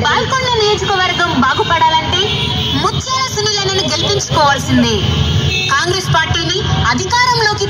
బాల్కొండ నియోజకవర్గం బాగుపడాలంటే ముత్యాల సునీలను గెలిపించుకోవాల్సిందే. కాంగ్రెస్ పార్టీని అధికారంలోకి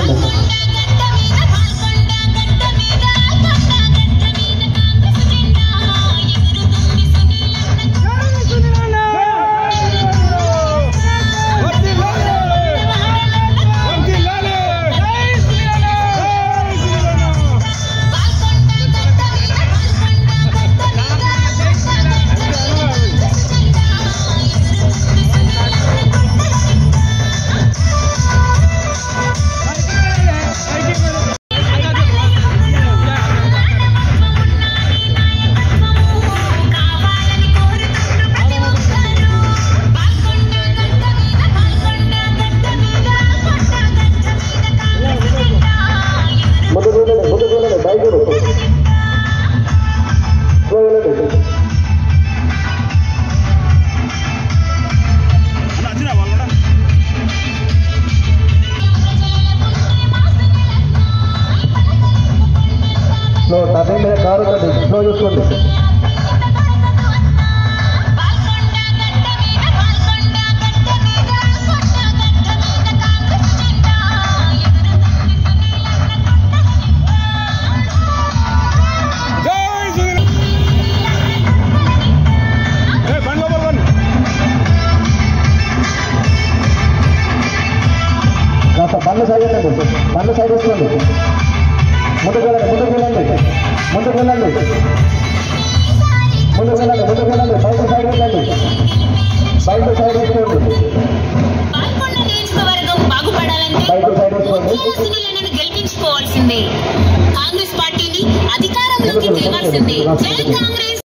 తీసుకెళ్ళండి. టర్నింగ్ మీద కారు స్లో చూసుకోండి. కాస్త బండ్ల సైడ్ వేసుకోండి, బండ్ల సైడ్ వేసుకోండి. ముందుకు వెళ్ళండి, ముందుకు వెళ్ళండి, ముందుకు వెళ్ళండి, ముందుకు వెళ్ళండి, ముందుకు వెళ్ళండి. బయట సైడ్ వెళ్ళండి, బయట సైడ్ వేసుకోండి. నియోజకవర్గం బాగుపడాలంటే బయట సైడ్ వేసుకోండి. గెలిపించుకోవాల్సిందే. కాంగ్రెస్ పార్టీని అధికారంలోకి తేవాల్సిందే. జై కాంగ్రెస్.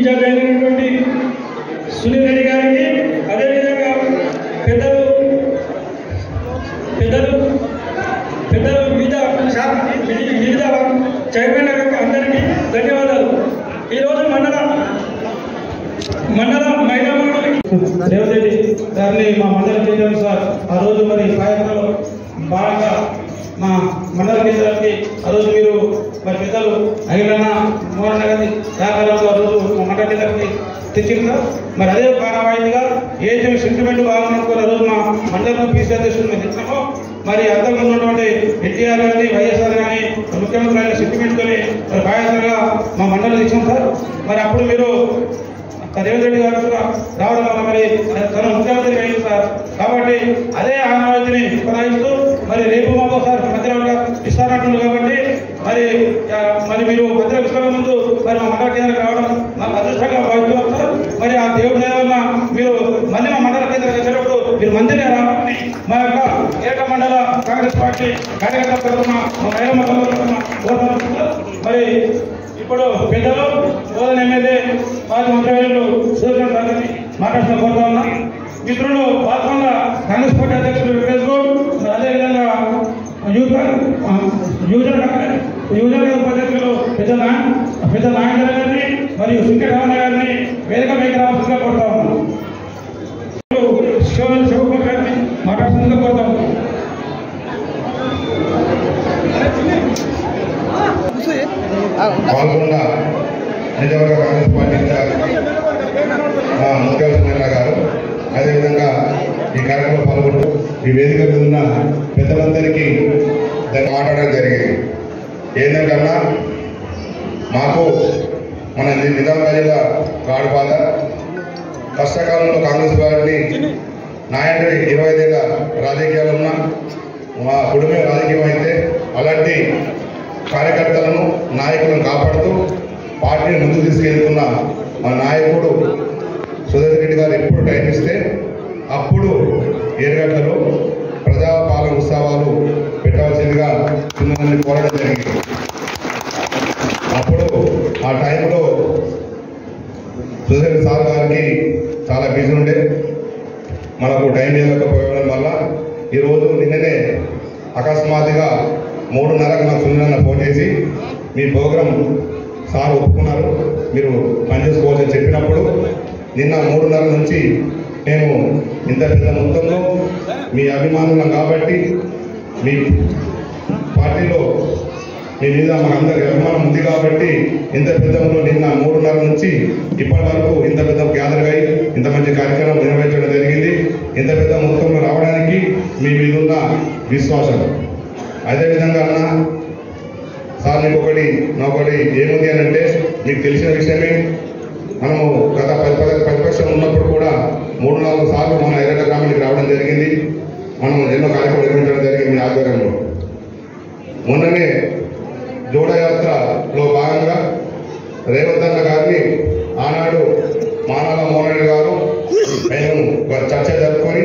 ఇన్ఛార్జ్ అయినటువంటి సునీల్ రెడ్డి గారికి, అదేవిధంగా పెద్దలు వివిధ చైర్మన్ గారికి అందరికీ ధన్యవాదాలు. ఈరోజు మండల మహిళా రేవంత్ రెడ్డి గారిని మా మండల కేంద్రం సార్ ఆ రోజు మరి సాయంత్రం బాగా మా మండల కేంద్రానికి ఆ రోజు మీరు మరి పెద్దలు అఖిలన్న మోహన్ గారిని సహకారంలో ఆ రోజు మా మండల కేంద్రానికి తెచ్చింది సార్. మరి అదే భారవాయిగా ఏదైతే సెంటిమెంట్ బాగున్నప్పుడు ఆ రోజు మా మండలం పీసీ అధ్యక్షులు మేము తెచ్చినామో మరి అంతకుముందు ఉన్నటువంటి ఎన్టీఆర్ గారిని, వైఎస్ఆర్ గారిని, ముఖ్యమంత్రి గారిని సెంటిమెంట్తోని మరి బాధ్యతగా మా మండలం ఇచ్చాం సార్. మరి అప్పుడు మీరు రేవంత్ రెడ్డి గారు రావడం వల్ల మరి తన ముఖ్యమంత్రి అయింది సార్. కాబట్టి అదే ఆనవాయితీని కొనసాగిస్తూ మరి రేపు మాకు సార్ మంత్రివర్గ ఇస్తానంటున్నారు. కాబట్టి మరి మీరు మంత్రి విశ్వ ముందు మరి మా మండల కేంద్రానికి రావడం మాకు అదృష్టంగా భావిస్తున్నాం సార్. మరి ఆ దేవుడి దయ వల్ల మీరు మళ్ళీ మా మండల కేంద్రానికి వచ్చినప్పుడు మీరు మంత్రిగా రావాలని మా యొక్క ఏక మండల కాంగ్రెస్ పార్టీ కార్యకర్తల తరఫున మా మహిళా తరఫున కోరుతున్నాం. మరి ఇప్పుడు పెద్దలు బోధన ఎమ్మెల్యే మాజీ మంత్రివర్యులు సుదర్శన్ గారిని మాట్లాడుతూ కోరుతా ఉన్నా. మిత్రులు పాల్గొన్న కాంగ్రెస్ పార్టీ అధ్యక్షుడు వెంకటేష్ గౌడ్, అదేవిధంగా యువజన ఉపాధ్యక్షులు పెద్ద నాగేంద్ర గారిని మరియు వెంకటరమణ గారిని వేదిక మీద రావాల్సిందిగా కోరుతా ఉన్నాం. శివకుమార్ గారిని మాట్లాడుతుందిగా కోరుతా ఉన్నాం. పాల్గొన్న నిజవర్గ కాంగ్రెస్ పార్టీ ముఖ్యమంత్రి గారు, అదేవిధంగా ఈ కార్యక్రమంలో పాల్గొంటూ ఈ వేదిక మీద ఉన్న పెద్దలందరికీ దాన్ని మాట్లాడడం జరిగింది. ఏంటంటన్నా మాకు మన నిజామాబాద్ జిల్లా గాడుపాద కష్టకాలంలో కాంగ్రెస్ పార్టీ నాయకుడి 25 ఏళ్ళ రాజకీయాలు ఉన్న మా కుటుంబ రాజకీయం అయితే అలాంటి కార్యకర్తలను నాయకులను కాపాడుతూ పార్టీని ముందుకు తీసుకెళ్తున్న మా నాయకుడు సుదర్శన్ రెడ్డి గారు ఎప్పుడు టైం ఇస్తే అప్పుడు ఏరుగడ్డలో ప్రజాపాలన ఉత్సవాలు పెట్టవలసిందిగా చిన్నమంది కోరడం జరిగింది. అప్పుడు ఆ టైంలో సుదర్శన్ సార్ గారికి చాలా బిజీ ఉండే మనకు టైం చేయలేకపోవడం వల్ల ఈరోజు నిన్ననే అకస్మాత్తుగా 3:30కు నాకు సునీలన్న ఫోన్ చేసి మీ ప్రోగ్రాం సార్ ఒప్పుకున్నారు, మీరు పనిచేసుకోవాలని చెప్పినప్పుడు నిన్న 3:30 నుంచి నేను ఇంత పెద్ద మొత్తంలో మీ అభిమానులం కాబట్టి మీ పార్టీలో మీ మీద మనందరికి అభిమానం ఉంది కాబట్టి ఇంత పెద్దలో నిన్న 3:30 నుంచి ఇప్పటి వరకు ఇంత పెద్ద గ్యాదర్ అయి ఇంత మంచి కార్యక్రమం నిర్వహించడం జరిగింది. ఇంత పెద్ద మొత్తంలో రావడానికి మీ మీద ఉన్న విశ్వాసం. అదేవిధంగా అన్న సార్ నాకొకటి ఏముంది అని అంటే మీకు తెలిసిన విషయమే, మనము గత ప్రతిపక్షం ఉన్నప్పుడు కూడా 3-4 సార్లు మన ఎర్రగడ్డ గ్రామానికి రావడం జరిగింది. మనం ఎన్నో కార్యక్రమాలు నిర్వహించడం జరిగింది మీ ఆధ్వర్యంలో. మొన్ననే జోడయాత్రలో భాగంగా రేవంత్ అన్న గారిని ఆనాడు మానాల మోహన్ గారు మేము చర్చ జరుపుకొని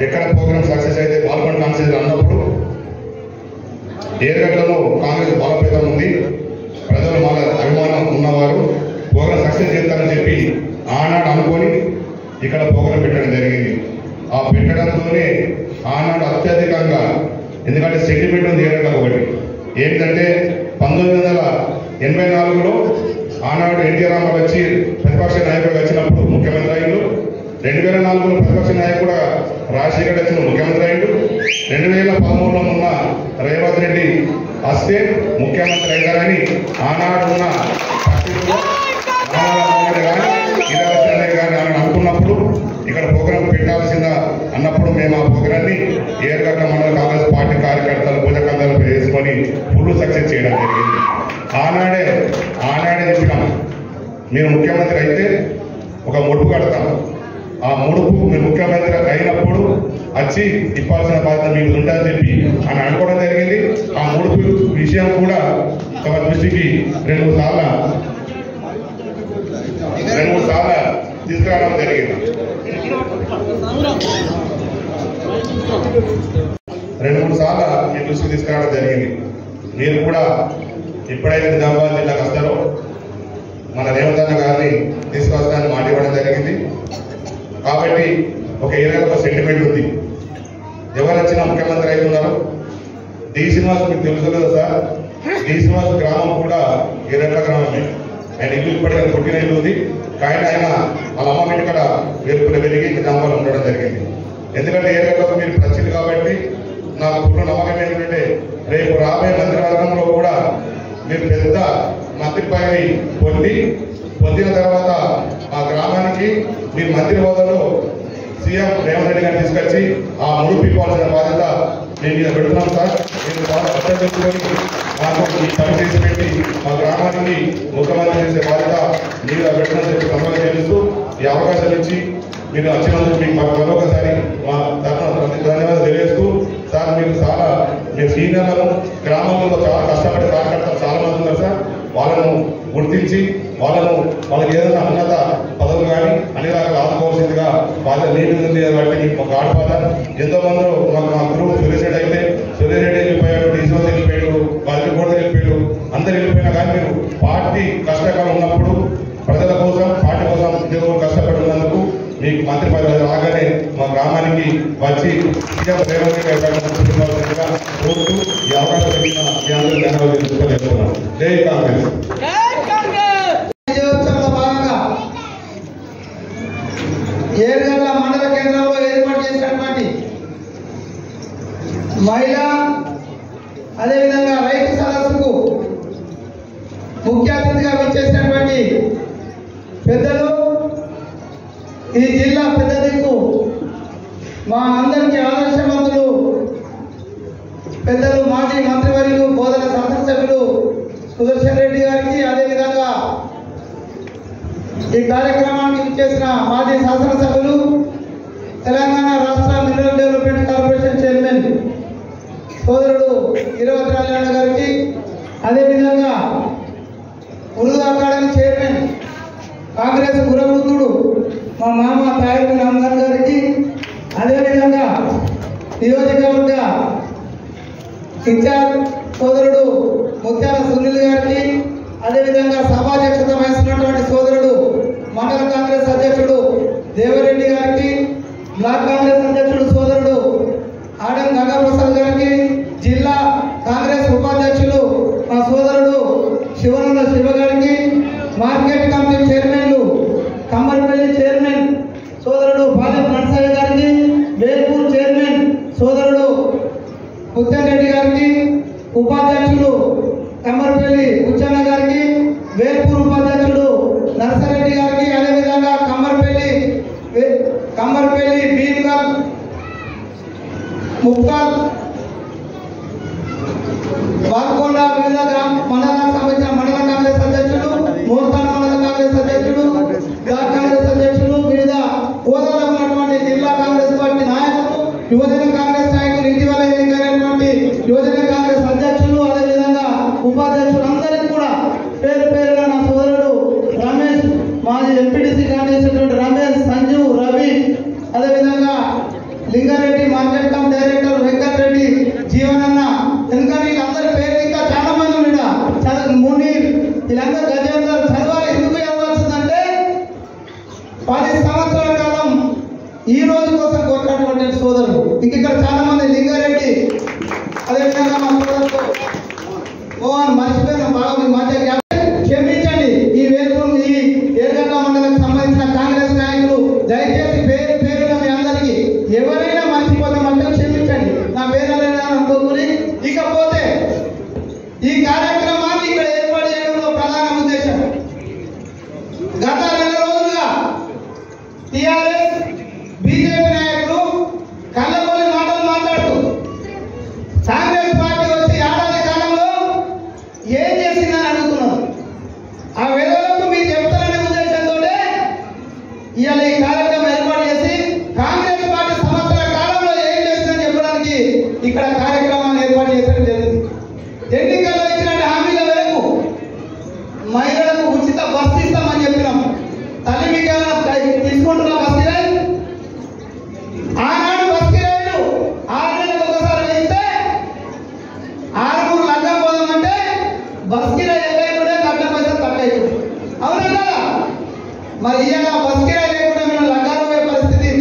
ఎక్కడ ప్రోగ్రామ్ సక్సెస్ అయితే పాల్గొని కాన్సెన్స్ అన్నప్పుడు ఏరుగడ్డలో కాంగ్రెస్ బలోపేతం ఉంది, ప్రజలు మన అభిమానం ఉన్నవారు ప్రోగ్రామ్ సక్సెస్ చేస్తారని చెప్పి ఆనాడు అనుకొని ఇక్కడ ప్రోగ్రామ్ పెట్టడం జరిగింది. ఆ పెట్టడంతోనే ఆనాడు అత్యధికంగా, ఎందుకంటే సెంటిమెంట్ ఉంది ఏరుగడ్డ ఒకటి ఏంటంటే 1984లో ఆనాడు ఎన్టీఆర్ రామారావు వచ్చి ప్రతిపక్ష నాయకుడు వచ్చినప్పుడు ముఖ్యమంత్రి అయ్యిండు. 2004లో ప్రతిపక్ష నాయకుడు రాజశేఖర్ వచ్చిన ముఖ్యమంత్రి అయ్యిండు. 2013లో ఉన్న రేవంత్ రెడ్డి వస్తే ముఖ్యమంత్రి అయ్యారని ఆనాడు ఉన్న కానీ అనుకున్నప్పుడు ఇక్కడ ప్రోగ్రాం పెట్టాల్సిందా అన్నప్పుడు మేము ఆ ప్రోగ్రాన్ని ఏరుగడ్డ మండల కాంగ్రెస్ పార్టీ కార్యకర్తలు భుజకందాలు వేసుకొని ఫుల్ సక్సెస్ చేయడం జరిగింది. ఆనాడే చెప్పినాం, మీరు ముఖ్యమంత్రి అయితే ఒక ముడుపు కడతాం, ఆ ముడుపు మీరు ముఖ్యమంత్రి అయినప్పుడు వచ్చి ఇవ్వాల్సిన బాధ్యత మీకు ఉంటుందని చెప్పి అని అనుకోవడం జరిగింది. ఆ ముడుపు విషయం కూడా తమ దృష్టికి 2-3 సార్లు తీసుకురావడం జరిగింది. 2-3 సార్లు మీ దృష్టికి తీసుకురావడం జరిగింది. మీరు కూడా ఎప్పుడైతే నిజామాబాద్ జిల్లాకు వస్తారో మన రేవంత్ అన్న గారిని కాబట్టి ఒక ఏరియాలో ఒక సెంటిమెంట్ ఉంది. ఎవరు వచ్చినా ముఖ్యమంత్రి అవుతున్నారు. డి శ్రీనివాస్ మీకు తెలుసు కదా సార్, డి శ్రీనివాస్ గ్రామం కూడా ఏరెట్ల గ్రామమే. ఆయన ఇల్లు ఇప్పటికీ పుట్టిన ఇల్లు ఉంది. కానీ ఆయన వాళ్ళ అమ్మ ఇంటి కూడా వెలుపున వెలిగి గ్రామాలు ఉండడం జరిగింది. ఎందుకంటే ఏరియాలో మీరు ప్రసిద్ధి కాబట్టి నాకు పూర్ణ నమ్మకం ఏంటంటే రేపు రాబోయే మంత్రివర్గంలో కూడా మీరు పెద్ద మంత్రి పదవి పొందిన తర్వాత ఆ గ్రామానికి మీరు మంత్రి హోదాలో సీఎం రేవంత్ రెడ్డి గారిని తీసుకొచ్చి ఆ ముడిపిపోవాల్సిన బాధ్యత నేను మీద పెడుతున్నాం సార్. నేను బాగా అర్థం చేసుకొని మాకు ఈ పని చేసి పెట్టి మా గ్రామానికి ముఖ్యమంత్రి చేసే బాధ్యత మీద పెట్టడం చెప్పి సంబంధం తెలుస్తూ ఈ అవకాశం ఇచ్చి మీరు వచ్చినందుకు మీకు మరొకసారి మా తరఫున ధన్యవాదాలు తెలియజేస్తూ సార్ మీరు చాలా మీ సీనియర్లను గ్రామంలో చాలా కష్టపడే కార్యకర్తలు చాలా మంది ఉన్నారు సార్. వాళ్ళను గుర్తించి వాళ్ళకి ఏదైనా ఉన్నత పదవులు కానీ అన్ని రకాలు ఆదుకోవాల్సిందిగా బాధ్యత నీటి ఉంది కాబట్టి మీకు గాడ్ ఫాదర్ ఎంతో మంది మా గురువు సురేష్ రెడ్డి అయితే సురేష్ రెడ్డి వెళ్ళిపోయాడు, డీసీఓ వెళ్ళిపోయాడు, బాధ్యత కూడా వెళ్ళిపోయాడు. అందరు వెళ్ళిపోయినా కానీ మీరు పార్టీ కష్టకాలం ఉన్నప్పుడు ప్రజల కోసం పార్టీ కోసం ఉద్యోగులు కష్టపడుతున్నందుకు మీకు మంత్రి పదవి రాగానే మా గ్రామానికి వచ్చి సీఎం రేవంత్ రెడ్డి గారు కోరుతూ ఈ అవకాశం ఇచ్చిన మీ అందరూ ధన్యవాదాలు తెలుసుకున్నాను. జై కాంగ్రెస్. భాగంగా ఏడుగండ్ల మండల కేంద్రంలో ఏర్పాటు చేసినటువంటి మహిళా అదేవిధంగా రైతు సదస్సుకు ముఖ్య అతిథిగా విచ్చేసినటువంటి పెద్దలు, ఈ జిల్లా పెద్ద దిక్కు మా అందరికీ ఆదర్శవంతులు పెద్దలు మాజీ మంత్రివర్యులు బోధన శాసనసభ్యులు సుదర్శన్ రెడ్డి గారికి, అదేవిధంగా ఈ కార్యక్రమానికి విచ్చేసిన మాజీ శాసనసభ్యులు తెలంగాణ రాష్ట్ర మినరల్ డెవలప్మెంట్ కార్పొరేషన్ చైర్మన్ సోదరుడు ఇరవత్రాలయాణ గారికి, అదేవిధంగా ఉర్దూ అకాడమీ చైర్మన్ కాంగ్రెస్ గురవృద్ధుడు మా మామ తాయిబు రామ్గాన్ గారికి, అదేవిధంగా నియోజకవర్గ ఇన్ఛార్జ్ సోదరుడు ముత్యాల సునీల్ గారికి, అదేవిధంగా సభాధ్యక్షత వహిస్తున్నటువంటి సోదరుడు మండల కాంగ్రెస్ అధ్యక్షుడు దేవరెడ్డి గారికి, బ్లాక్ కాంగ్రెస్ అధ్యక్షుడు సోదరుడు ఆడం గంగాప్రసాద్ గారికి, జిల్లా కాంగ్రెస్ ఉపాధ్యక్షులు మా సోదరుడు శివనంద శివ గారికి, మార్కెట్ కమిటీ చైర్మన్లు కమ్మర్పల్లి చైర్మన్ సోదరుడు బాలెం నర్సయ్య గారికి, వేల్పూర్ చైర్మన్ సోదరుడు ముత్యాల రెడ్డి గారికి, ఉపాధ్యక్షులు కమ్మర్పల్లి ఉచ్చన్న గారికి, వేల్పూర్ ఉపాధ్యక్షుడు నర్సారెడ్డి గారికి, అదేవిధంగా కమ్మర్పల్లి భీమ్గల్ ముక్కాల్ బాల్కొండ వివిధ మండలానికి సంబంధించిన మండల కాంగ్రెస్ అధ్యక్షులు, మోర్తాన్ మండల కాంగ్రెస్ అధ్యక్షులు, బ్లాక్ కాంగ్రెస్ అధ్యక్షులు, వివిధ హోదాలో ఉన్నటువంటి జిల్లా కాంగ్రెస్ పార్టీ నాయకులు, యువజన కాంగ్రెస్ నాయకులు, ఇటీవల ఎన్నికైనటువంటి యువజన కాంగ్రెస్ అధ్యక్షులు, అదేవిధంగా ఉపాధ్యక్షులు అందరికీ కూడా పేరు పేరున నా సోదరుడు రమేష్, మాజీ ఎంపీటీసీ కాంగ్రెస్ రమేష్, సంజు, రవి, అదేవిధంగా లింగారెడ్డి, మార్కెట్ కమ్ డైరెక్టర్ వెంకటరెడ్డి, జీవనన్న, ఇంకా వీళ్ళందరి పేరు ఇంకా చాలా మంది ఉన్నారు. మునీర్, వీళ్ళందరూ గజేందర్ చదవాలి. ఎందుకు చదవాల్సిందంటే 10 సంవత్సరాల కాలం ఈ రోజు కోసం కొట్టినటువంటి సోదరుడు. ఇంక ఇక్కడ చాలా మంది లింగారెడ్డి, అదేవిధంగా మా సోదరుడు మోహన్, మర్చిపోయిన బాగా మీ మధ్య క్షమించండి. ఈ వేదికలు ఈ ఏడుగండ్ల మండలకు సంబంధించిన కాంగ్రెస్ నాయకులు దయచేసి పేరు పేరున మీ అందరికీ ఎవరైనా మర్చిపోతామంటే క్షమించండి, నా పేరులైనా అనుకోకుని. ఇకపోతే ఈ కార్యక్రమాన్ని ఇక్కడ ఏర్పాటు చేయడంలో ప్రధాన ఉద్దేశం, గత 2 రోజులుగా టీఆర్ఎస్ బీజేపీ నాయకులు కళ్ళబొల్లి మాటలు మాట్లాడుతూ కాంగ్రెస్ పార్టీ వచ్చి ఏడాది కాలంలో ఏం చేసిందని అడుగుతున్నారు. ఆ వేదనకు మీరు చెప్తారనే ఉద్దేశంతో ఇవాళ ఈ కార్యక్రమం ఏర్పాటు చేసి కాంగ్రెస్ పార్టీ సంవత్సరాల కాలంలో ఏం చేసిందని చెప్పడానికి ఇక్కడ కార్యక్రమాన్ని ఏర్పాటు చేయడం జరిగింది. ఎన్నికల్లో ఇచ్చిన హామీల మేరకు మహిళలకు ఉచిత బస్సు ఇస్తామని చెప్పినాం. తల్లి మీకు తీసుకుంటున్న బస్ కిరాయి, ఆనాడు బస్ కిరాయిలు 6 నెలలకు ఒకసారి వేస్తే 6 లగ్గం పోదామంటే బస్ కిరాయి ఎక్కైతుండే కట్ల పైసలు తక్కువ అవుతుంది. అవునా కదా? మరి ఇవాళ బస్ కిరాయి లేకుండా మేము లగ్గాలు పోయే పరిస్థితి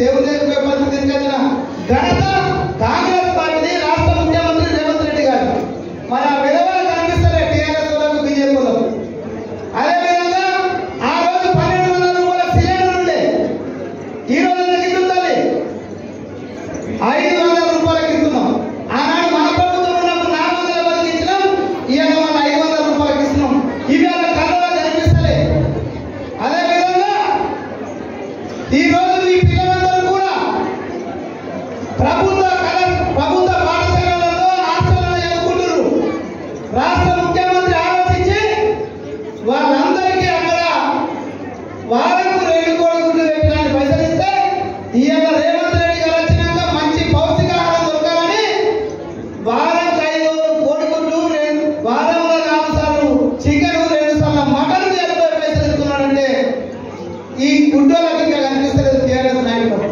ఈ గుడ్డోళ్ళకి ఇంకా కనిపిస్తలేదు టీఆర్ఎస్ నాయకులు.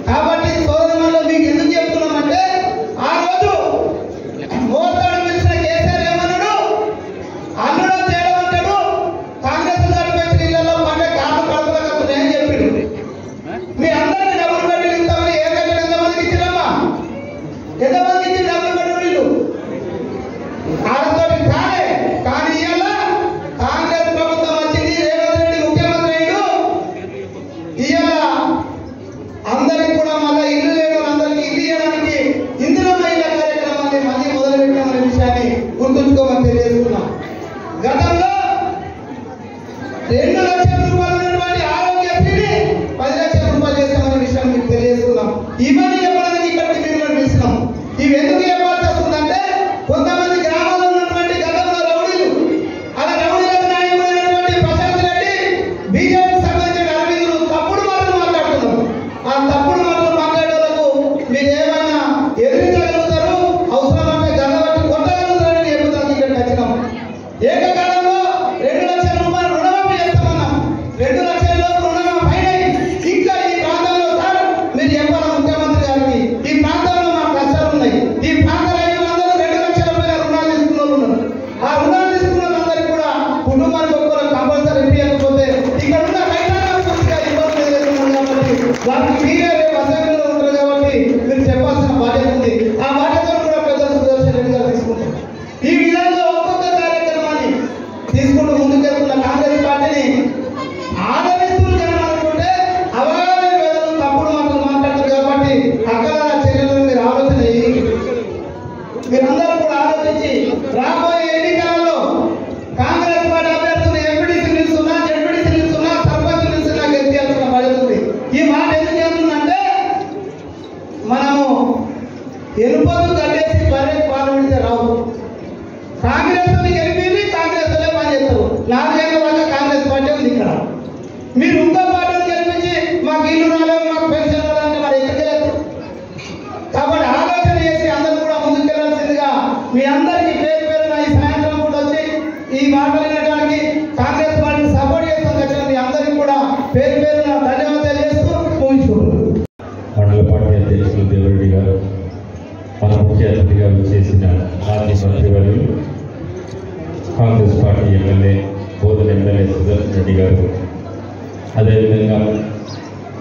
కాబట్టి సోదరులలో మీకు ఎందుకు చెప్తున్నామంటే ఆ రోజు మోతాడు పిలిచిన కేసీఆర్ ఏమన్నాడు, అల్లుడో తేడా ఉంటాడు, కాంగ్రెస్ నడిపించిన ఇళ్లలో పండే కాదు కడుపులకు నేను చెప్పాడు. మీ అందరికీ డబ్బులు పెట్టి ఇస్తామని ఏ కట్టలు ఎంతమందికి ఇచ్చిరమ్మా, ఎంతమందికి ఇచ్చి డబ్బులు పెట్టి వీళ్ళు ఆడతోటి కాలే. కానీ ఇవాళ కాంగ్రెస్ ప్రభుత్వం వచ్చింది, రేవంత్ రెడ్డి ముఖ్యమంత్రి అయ్యాడు. ఇవాళ అందరికి కూడా మళ్ళీ ఇల్లు లేని వాళ్ళందరికీ ఇల్లు ఇవ్వడానికి ఇందిరా మహిళ కార్యక్రమాన్ని మళ్ళీ మొదలుపెట్టామనే విషయాన్ని గుర్తుంచుకోమని తెలియజేస్తున్నాం. గతంలో 2 లక్షల రూపాయలు ఉన్నటువంటి ఆరోగ్యశ్రీని 10 లక్షల రూపాయలు చేస్తామనే విషయాన్ని మీకు తెలియజేస్తున్నాం. ఇవన్నీ చెప్పడానికి ఇక్కడికి మిమ్మల్ని పిలిచినాం. ఇవి ఎందుకు చెప్పాల్సి వస్తుందంటే కొంతమంది గ్రామాల్లో ఉన్నటువంటి గతంలో రౌడీలు, అలా రౌడీలకు నాయకుడైనటువంటి ప్రశాంత్ రెడ్డి, బీజేపీకి సంబంధించిన అరవిందులు తప్పుడు మాటలు మాట్లాడుతున్నారు. ఆ తప్పుడు మాటలు మాట్లాడేందుకు మీరు ఏమైనా ఎదిరించగలుగుతారు, అవసరమంటే గల్లబట్టి కొట్టగలుగుతారని చెబుతాను. ఇక్కడికి వచ్చినాం. ఏకకాలంలో 2 లక్షల రూపాయలు రుణమాఫీ చేస్తామన్నాం. 2 లక్షల రుణమాఫీ అయినాయి. ఇంకా ఈ ప్రాంతంలో సార్ మీరు చెప్పాలి ముఖ్యమంత్రి గారికి, ఈ ప్రాంతంలో మా కష్టాలు ఉన్నాయి. ఈ ప్రాంత రైతులందరూ 2 లక్షల రూపాయల రుణాలు తీసుకున్న వాళ్ళు ఉన్నారు. ఆ రుణాలు తీసుకున్న వాళ్ళందరికీ కూడా కుటుంబానికి ఒక్కరు కంపల్సరీ ఇవ్వకపోతే ఇక్కడ ఉన్న రైతాంగం పూర్తిగా ఇబ్బందులు ఎదుర్కొన్నారు. కాబట్టి వారికి మీరే రేపు అసెంబ్లీలో ఉంటారు కాబట్టి మీరు చెప్పాల్సిన బాధ్యత ఉంది. ఆ బాధ్యతను కూడా పెద్దలు సుదర్శన్ రెడ్డి గారు తీసుకుంటారు. ఈ విధంగా ఒక్కొక్క కార్యక్రమాన్ని తీసుకుంటూ ముందుకెళ్తున్న కాంగ్రెస్ పార్టీని ఆదరిస్తూ జనం అనుకుంటే అవగాహన వేదలు తప్పుడు మాటలు మాట్లాడతారు. కాబట్టి అక్కడ చర్యలను మీరు ఆలోచన చేయండి. మీరందరూ కూడా ఆలోచించి రాబోయే ఎన్నికలలో కాంగ్రెస్ పార్టీ అభ్యర్థులు ఎంపీటీసీ నిలుస్తున్నా, జెడ్పీటీసీ నిలుస్తున్నా, సర్పంచ్ నిలుస్తున్నా గెలిపించాల్సిన బాధ్యత ఉంది. ఈ మాట ఎందుకు చెప్తుందంటే మనము ఎనుపదు కట్టేసి బర్రెకి పాలు పెడితే రావు. కాంగ్రెస్ గెలిపి కాంగ్రెస్ పని చేస్తారు. 4 ఏళ్ళ దాకా కాంగ్రెస్ పార్టీ ఉంది ఇక్కడ. మీరు ఇంకో పార్టీని గెలిపించి మాకు ఇల్లు రాలేవు, మాకు పెన్షన్ రాలంటే మరి ఎక్కడికి వెళ్ళదు. కాబట్టి ఆలోచన చేసి అందరూ కూడా ముందుకెళ్లాల్సిందిగా మీ అందరికీ పేరు పేరున ఈ సాయంత్రం కూడా వచ్చి ఈ మాటలు వినడానికి కాంగ్రెస్ పార్టీని సపోర్ట్ చేస్తాం వచ్చిన మీ అందరికీ కూడా పేరు పేరున ధన్యవాదాలు చేస్తూ ముగించుకుంటున్నాను. మండల పార్టీ అధ్యక్షులు దేవరెడ్డి గారు, మన ముఖ్య అతిథిగా చేసిన మాజీ మంత్రివర్యులు కాంగ్రెస్ పార్టీ ఎమ్మెల్యే బోధన ఎమ్మెల్యే సుదర్శన్ రెడ్డి గారు, అదేవిధంగా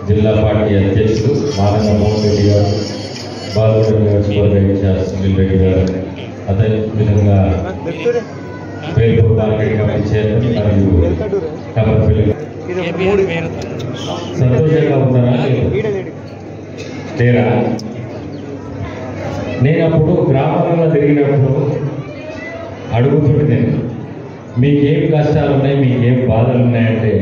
జిల్లా పార్టీ అధ్యక్షులు మానంగ మోహన్ రెడ్డి గారు, బాలగూడ నియోజకవర్గ ఇన్ఛార్జ్ సునీల్ రెడ్డి గారు, అదేవిధంగా పేరుపూర్ మార్కెట్ కమిటీ చైర్మన్ మరియు కమర్పల్లి సంతోషంగా ఉన్నారా లేరా? నేను అప్పుడు గ్రామాలలో తిరిగినప్పుడు అడుగుతుంటే నేను మీకేం కష్టాలు ఉన్నాయి, మీకేం బాధలు ఉన్నాయంటే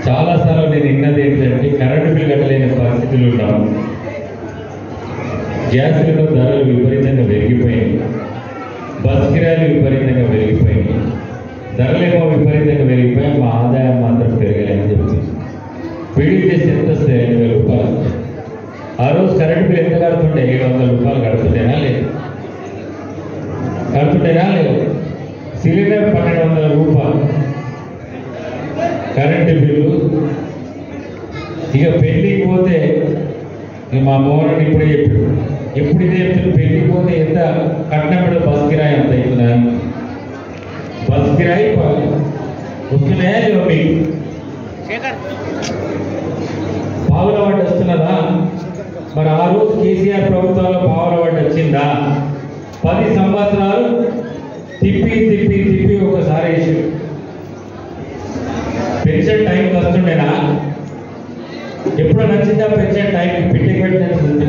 చాలాసార్లు నేను విన్నది ఏంటంటే కరెంటు బిల్లు కట్టలేని పరిస్థితులు ఉన్నాము, గ్యాసులలో ధరలు విపరీతంగా పెరిగిపోయాయి, బస్ కిరాయిలు విపరీతంగా పెరిగిపోయాయి, ధరలేమో విపరీతంగా పెరిగిపోయాయి, మా ఆదాయం మాత్రం పెరగలేని చెప్తుంది. పీడిత చేసి ఎంత వస్తే 5,000 రూపాయలు. ఆ రోజు కరెంటు బిల్ ఎంత కడుతుంటే 700 రూపాయలు కడుతుంటేనా లేదు? కడుతుంటేనా లేదు? సిలిండర్ 1,200 రూపాయలు కరెంటు బిల్లు. ఇక పెళ్ళికి పోతే మా మోహన్ ఇప్పుడే చెప్పాడు, ఎప్పుడు ఇదే చెప్తుంది, పెళ్ళికి పోతే ఎంత కట్టినప్పుడు బస్ కిరాయి అంత అవుతుందని. బస్ కిరాయి వస్తున్నాయా లేవు? మీకు పావుల వాటి వస్తున్నదా? మరి ఆ రోజు కేసీఆర్ ప్రభుత్వంలో పావుల వాటి వచ్చిందా? 10 సంవత్సరాలు తిప్పి తిప్పి తిప్పి ఒకసారి వేసి పెన్షన్ టైంకి వస్తుండేనా? ఎప్పుడు నచ్చిందా పెన్షన్ టైం? పిట్టికి పెట్టినట్టు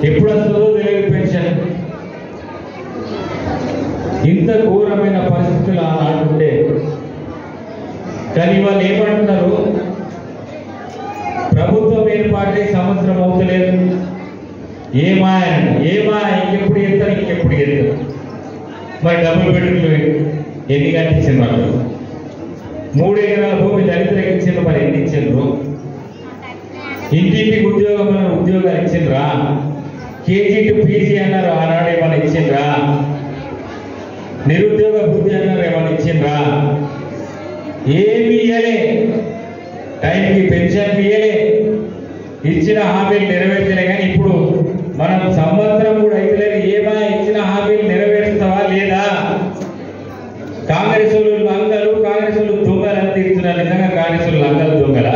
ఎప్పుడు వస్తుందో తెలియదు పెన్షన్. ఇంత ఘోరమైన పరిస్థితులు ఆనాడుంటే కానీ వాళ్ళు ఏమంటున్నారు, ప్రభుత్వం ఏర్పాటై సంవత్సరం అవుతలేదు, ఏమా ఇంకెప్పుడు ఎత్తారు, ఇంకెప్పుడు ఎత్తారు. మరి డబుల్ బెడ్రూమ్లు ఎన్ని కట్టించారు? వాళ్ళు 3 ఎకరాల భూమి దళితులకు ఇచ్చిండ్రు, మరి ఎన్ని ఇచ్చిండ్రు? ఇంటింటికి ఉద్యోగాలు ఇచ్చిండ్రా? కేజీ టు పీజీ అన్నారు, ఆనాడు ఏమైనా ఇచ్చిండ్రా? నిరుద్యోగ బుద్ధి అన్నారు, ఏమైనా ఇచ్చిండ్రా? ఏమి ఇయ్యలే, టైంకి పెన్షన్ ఇయ్యలే, ఇచ్చిన హామీలు నెరవేర్చలే. కానీ ఇప్పుడు మనం సంవత్సరం కూడా అయితే ఏమా ఇచ్చిన హామీలు నెరవేరుస్తావా లేదా? కాంగ్రెస్ వాళ్ళు లంగలు, కాంగ్రెస్ వాళ్ళు దొంగలు అని తిరుగుతున్నారు. నిజంగా కాంగ్రెస్ వాళ్ళు లంగలు దొంగల?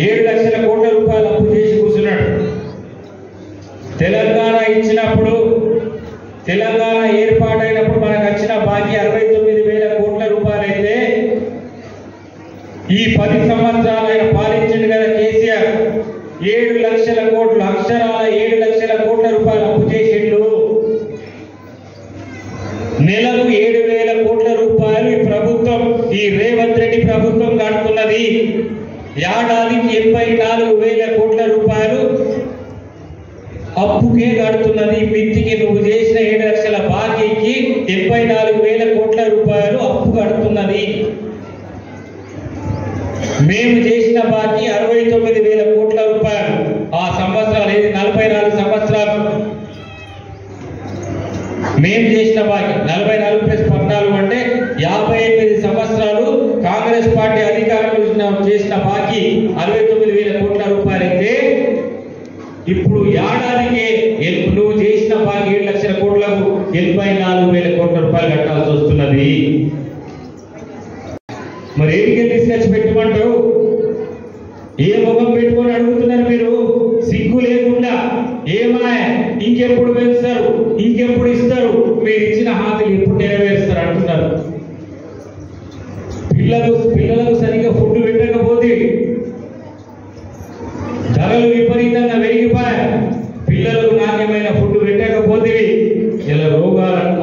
7 లక్షల కోట్ల రూపాయలు అప్పు చేసి కూర్చున్నాడు. తెలంగాణ ఇచ్చినప్పుడు, తెలంగాణ ఏర్పాటైనప్పుడు మనకు వచ్చిన బాకీ 69,000 కోట్ల రూపాయలు అయితే ఈ 10 సంవత్సరాలు ఆయన పాలించింది కదా కేసీఆర్, 7 లక్షల కోట్లు, అక్షరాల 7 లక్షల కోట్ల రూపాయలు అప్పు చేసిండు. నెలకు 7,000 కోట్ల రూపాయలు ఈ ప్రభుత్వం, ఈ రేవంత్ రెడ్డి ప్రభుత్వం కడుతున్నది. ఏడాదికి 84,000 కోట్ల రూపాయలు అప్పుకే కడుతున్నది. మిత్తికి నువ్వు చేసిన 7 లక్షల బాకీకి 74,000 కోట్ల రూపాయలు అప్పు కడుతున్నది. మేము చేసిన బాకీ 69,000 కోట్ల రూపాయలు. ఆ సంవత్సరాలు ఏది 44 సంవత్సరాలు మేము చేసిన బాకీ 44 + 14 అంటే 58 సంవత్సరాలు కాంగ్రెస్ పార్టీ అధికారంలో చేసిన బాకీ 69,000 కోట్ల రూపాయలు అయితే ఇప్పుడు ఏడాదికి నువ్వు చేసిన బాకీ 7 లక్షల కోట్లకు 84,000 కోట్ల రూపాయలు కట్టాల్సి వస్తున్నది. మరి ఏడికి తీసుకొచ్చి పెట్టమంటావు? ఏ ముఖం పెట్టుకొని అడుగుతున్నారు మీరు? సిగ్గు లేకుండా ఏమా ఇంకెప్పుడు పెంచుతారు, ఇంకెప్పుడు ఇస్తారు, మీరు ఇచ్చిన హామీలు ఎప్పుడు నెరవేరుస్తారు అంటున్నారు. పిల్లలకు సరిగ్గా ఫుడ్ పెట్టకపోతే ధరలు విపరీతంగా పెరిగిపోయాయి. పిల్లలకు నాణ్యమైన ఫుడ్ పెట్టకపోతే ఇలా రోగాలను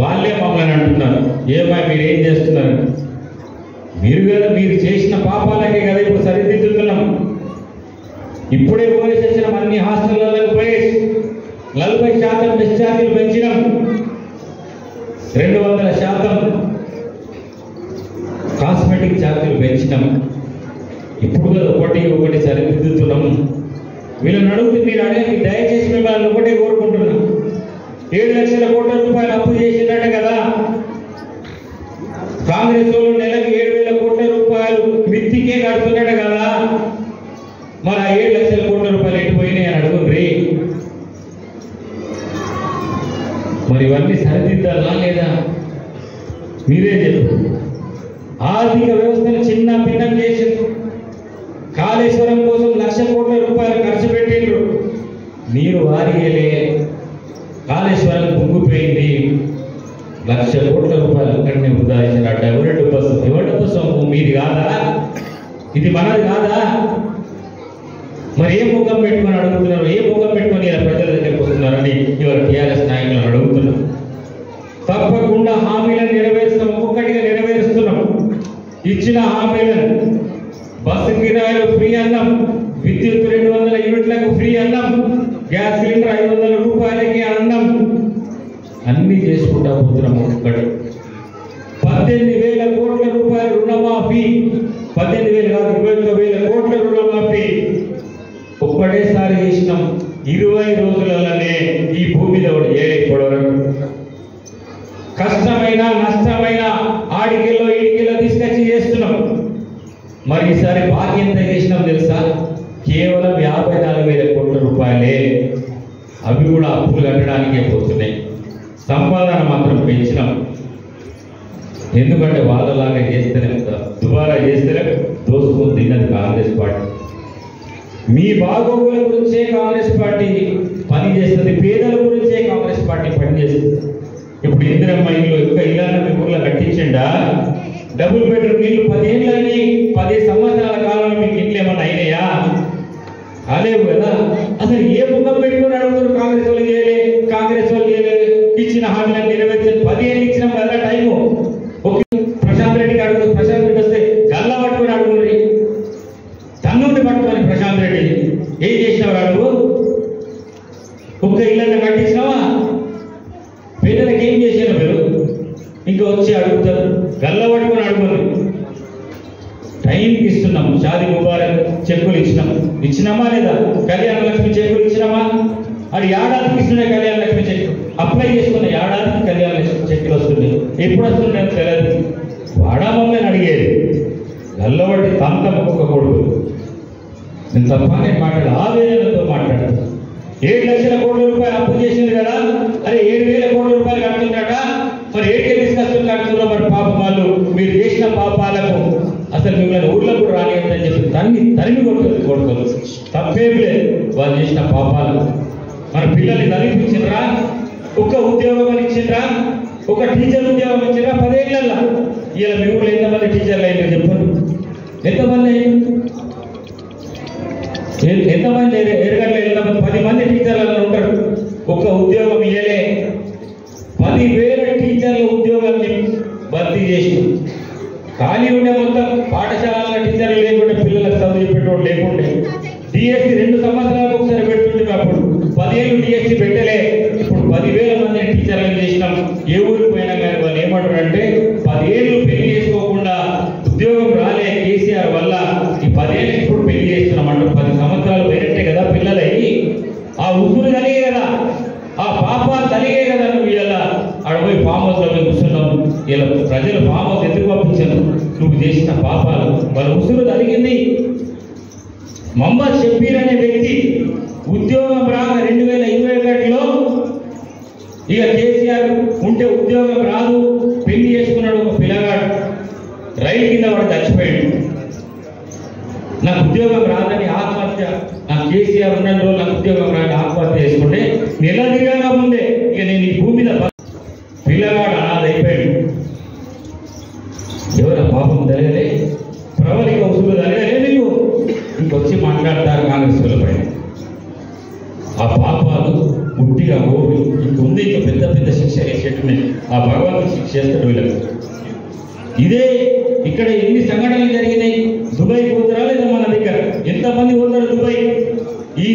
వాళ్ళే మమ్మల్ని అంటున్నారు. ఏమా మీరు ఏం చేస్తున్నారు? మీరు కదా, మీరు చేసిన పాపాలకే కదా ఇప్పుడు సరిదిద్దుతున్నాం. ఇప్పుడే పోయేసి వచ్చినాం, అన్ని హాస్టళ్లకు పోయేసి 40% డిశ్చార్జీలు పెంచినాం, 200% కాస్మెటిక్ ఛార్జీలు పెంచినాం. ఇప్పుడు కదా ఒకటి సరిదిద్దుతున్నాం. వీళ్ళని అడుగుతుంది, మీరు అడిగి దయచేసి మిమ్మల్ని ఒకటే కోరుకుంటున్నాం. 7 లక్షల కోట్ల రూపాయలు అప్పు చేసినట్టే కదా కాంగ్రెస్ వాళ్ళు, నెలకు 7,000 కోట్ల రూపాయలు మిత్తికే కడుతున్నాడు కదా. మరి 7 లక్షల కోట్ల రూపాయలు ఎటు పోయినాయి అని అడుగుండ్రి. మరి ఇవన్నీ సరిదిద్దాలా లేదా? మీరే చెప్పు. ఆర్థిక వ్యవస్థను చిన్న భిన్నం చేసిండ్రు. కాళేశ్వరం కోసం 1,00,000 కోట్ల రూపాయలు ఖర్చు పెట్టిండ్రు. నీరు వారియలే, కాళేశ్వరం కుంగిపోయింది. 1,00,000 కోట్ల రూపాయలు అక్కడనే వృధా చేసినట్టు. ఎవరి సొమ్ము మీది కాదా? ఇది మనది కాదా? మరి ఏ ముఖం పెట్టుకొని అడుగుతున్నారు? ఏ ముఖం పెట్టుకొని ఇలా ప్రజల దగ్గరికి వస్తున్నారని ఇవాళ టీఆర్ఎస్ నాయకులను అడుగుతున్నారు. తప్పకుండా హామీలను నెరవేరుస్తాం, ఒక్కొక్కటిగా నెరవేరుస్తున్నాం. ఇచ్చిన హామీలను, బస్సు కిరాయిలు ఫ్రీ అన్నం, విద్యుత్ 200 యూనిట్లకు ఫ్రీ అన్నం, గ్యాస్ సిలిండర్ 500 రూపాయలకి అన్నం, అన్ని చేసుకుంటా పోతున్నాం. ఒక్కటి 18,000 కోట్ల రూపాయలు రుణమాఫీ, 18,000 కాదు 21,000 కోట్ల రుణమాఫీ ఒక్కటేసారి చేసినాం. 20 రోజులలోనే ఈ భూమి మీద ఏడైపోవడం. కష్టమైన నష్టమైన ఆడికెల్లో ఈడికెల్లో తీసుకొచ్చి చేస్తున్నాం. మరి ఈసారి బాకీ ఎంత చేసినాం తెలుసా? కేవలం 54,000 కోట్ల రూపాయలే. అవి కూడా అప్పులు కట్టడానికే పోతున్నాయి. సంపాదన మాత్రం పెంచినాం. ఎందుకంటే వాళ్ళలాగా చేస్తేనే, దుబారా చేస్తేనే దోసుకుని తిన్నది కాంగ్రెస్ పార్టీ. మీ బాగోగుల గురించే కాంగ్రెస్ పార్టీ పనిచేస్తుంది, పేదల గురించే కాంగ్రెస్ పార్టీ పనిచేస్తుంది. ఇప్పుడు ఇందిరమ్మ ఇల్లు ఒక్క ఇళ్ళన్న మీ ఊర్లో కట్టించండా? డబుల్ బెడ్రూమ్ ఇల్లు 10 ఏళ్ళని, 10 సంవత్సరాల కాలంలో మీకు ఇంట్లో ఏమన్నా అయినాయా? అలేవు కదా. అసలు ఏ ముఖం పెట్టుకుని అడుగుతారు? కాంగ్రెస్ వాళ్ళు చేయలే, కాంగ్రెస్ వాళ్ళు చేయలేదు, ఇచ్చిన హామీలను నెరవేర్చారు. 10 ఏళ్ళు ఇచ్చినాం కదా టైము. ఓకే, ప్రశాంత్ రెడ్డికి అడుగు. ప్రశాంత్ రెడ్డి వస్తే గల్లా పట్టుకొని అడుగురి, తన్నుండి పట్టుకొని ప్రశాంత్ రెడ్డి ఏం చేసినావు అడుగు. ఒక్క ఇళ్ళని కట్టించినావా? పేదలకు ఏం చేసినా మీరు? ఇంకా వచ్చి అడుగుతారు, గల్లా పట్టుకొని అడుగురు. టైంకి ఇస్తున్నాం. షాదీ ముబారక్ చెక్కులు ఇచ్చినామా లేదా? కళ్యాణ లక్ష్మి చెక్కులు ఇచ్చినామా? అది ఏడాదికి ఇస్తున్న కళ్యాణ లక్ష్మి చెక్కు అప్లై చేసుకున్న ఏడాదికి కళ్యాణ లక్ష్మి చెక్కులు వస్తున్నాయి. ఎప్పుడు వస్తున్నాయి తెలియదు. వాడామని అడిగేది నల్లబట్టి తంత మొక్కకూడదు. నేను తప్ప నేను మాట్లాడు ఆవేదనతో మాట్లాడతాను. 7 లక్షల కోట్ల రూపాయలు అప్పు చేసింది కదా, అరే 7,000 కోట్ల రూపాయలు కడుతున్నాక మరి ఏకే తీసుకొస్తున్న కడుతున్నా మరి పాపం వాళ్ళు మీరు చేసిన పాపాలకు అసలు మిమ్మల్ని ఊళ్ళో కూడా రానియద్దని చెప్పి తరిమి కొడుతుంది. తప్పేమి లేదు వాళ్ళు చేసిన పాపాలు. మన పిల్లల్ని చదివించిండ్రా, ఒక్క ఉద్యోగం ఇచ్చిండ్రా, ఒక టీచర్ ఉద్యోగం ఇచ్చిండ్రా 10 ఏళ్ళల్లో. ఇలా మీ ఊళ్ళో ఎంతమంది టీచర్లు అయ్యారు చెప్పండి? ఎంతమంది ఎరగట్లేదు. 10 మంది టీచర్లు ఉంటారు, ఒక్క ఉద్యోగం ఇయ్యలే. 10,000 టీచర్ల ఉద్యోగాన్ని భర్తీ చేసి ఖాళీ ఉండే మొత్తం పాఠశాలల టీచర్లు లేకుంటే పిల్లలకు చదువు చెప్పేటోడు లేకుంటే డిఎస్సి 2 సంవత్సరాలకు ఒకసారి పెడుతుంటే అప్పుడు 10 ఏళ్ళు డిఎస్సి పెట్టలే. ఇప్పుడు 10,000 మంది టీచర్లను చేసినాం. ఏ ఊరికి పోయినా కానీ వాళ్ళు ఏమంటారంటే 10 ఏళ్ళు పెళ్లి చేసుకోకుండా ఉద్యోగం రాలే కేసీఆర్ వల్ల ఈ 10 ఏళ్ళు ఇప్పుడు పెళ్లి చేస్తున్నామంటారు. 10 సంవత్సరాలు పోయినట్టే కదా పిల్లలయ్యి. ఆ ఉసురు కలిగే కదా, ఆ పాపాలు కలిగే కదా. నువ్వు ఇలా అడపోయి ఫామ్ హౌస్లో కూర్చున్నావు. ఇలా ప్రజలు ఫామ్ హౌస్ ఎందుకు పంపించారు? నువ్వు చేసిన పాపాలు వాళ్ళ ఉసురు కలిగింది. మహమ్మద్ షబ్బీర్ అనే వ్యక్తి ఉద్యోగం రాక 2021లో ఇక కేసీఆర్ ఉంటే ఉద్యోగం రాదు పెళ్లి చేసుకున్నాడు. ఒక పిల్లగాడు రైలు కింద వాడు చచ్చిపోయాడు. నాకు ఉద్యోగం రాదని ఆత్మహత్య, నాకు కేసీఆర్ ఉన్న రోజు నాకు ఉద్యోగం రాని ఆత్మహత్య చేసుకుంటే నెల తిరగగా ముందే ఇక నేను ఈ భూమి మీద పిల్లగాడు అనాథ అయిపోయాడు. ఎవరి పాపం తెలియలే, ప్రవళిక ఉసులు తెలియలే. మీకు ఇంకొచ్చి మాట్లాడతారు కాంగ్రెస్ పైన. ఆ పాపాలు గుట్టిగా ఓడి ఇంకొంది, ఇంకా పెద్ద పెద్ద శిక్ష వేసేట్టున్నాయి. ఆ భగవంతుడు శిక్ష చేస్తాడు వీళ్ళకి. ఇదే ఇక్కడ ఎన్ని సంఘటనలు జరిగినాయి. దుబాయ్ పోతారా లేదా మన దగ్గర? ఎంతమంది పోతారు దుబాయ్? ఈ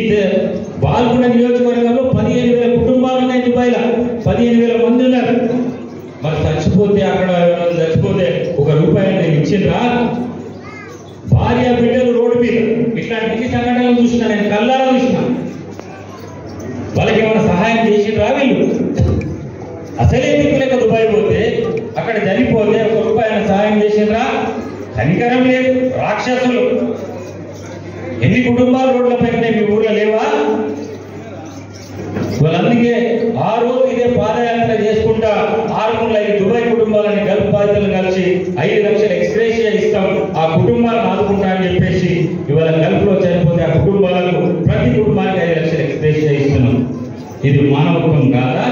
బాల్కొండ నియోజకవర్గంలో 15,000 కుటుంబాలు ఉన్నాయి. దుబాయ్లో 15,000 మంది ఉన్నారు. మరి చచ్చిపోతే అక్కడ చచ్చిపోతే ₹1 నేను ఇచ్చిండ్రా? భార్య బిడ్డలు రోడ్డు మీద ఇట్లాంటి సంఘటనలు చూసినా, నేను కళ్ళారా చూసిన. వాళ్ళకి ఏమైనా సహాయం చేసిండ్రా వీళ్ళు? అసలే దిక్కులేక దుబాయ్ పోతే అక్కడ చనిపోతే ₹1 సహాయం చేసిండ్రా? కనికరం లేదు. రాక్షసులు. ఎన్ని కుటుంబాలు రోడ్లపై మీ ఊర్లో లేవా? వాళ్ళందుకే ఆ రోజు ఇదే పాదయాత్ర చేసుకుంటా 605 దుబాయ్ కుటుంబాలని గల్ఫ్ బాధితులను కలిసి 5 లక్షల ఎక్స్గ్రేషియా ఇస్తాం, ఆ కుటుంబాలను ఆదుకుంటా అని చెప్పేసి ఇవాళ గల్ఫ్ లో చనిపోతే ఆ కుటుంబాలకు ప్రతి కుటుంబానికి 5 లక్షల ఎక్స్గ్రేషియా ఇస్తున్నాం. ఇది మానవత్వం కాదా?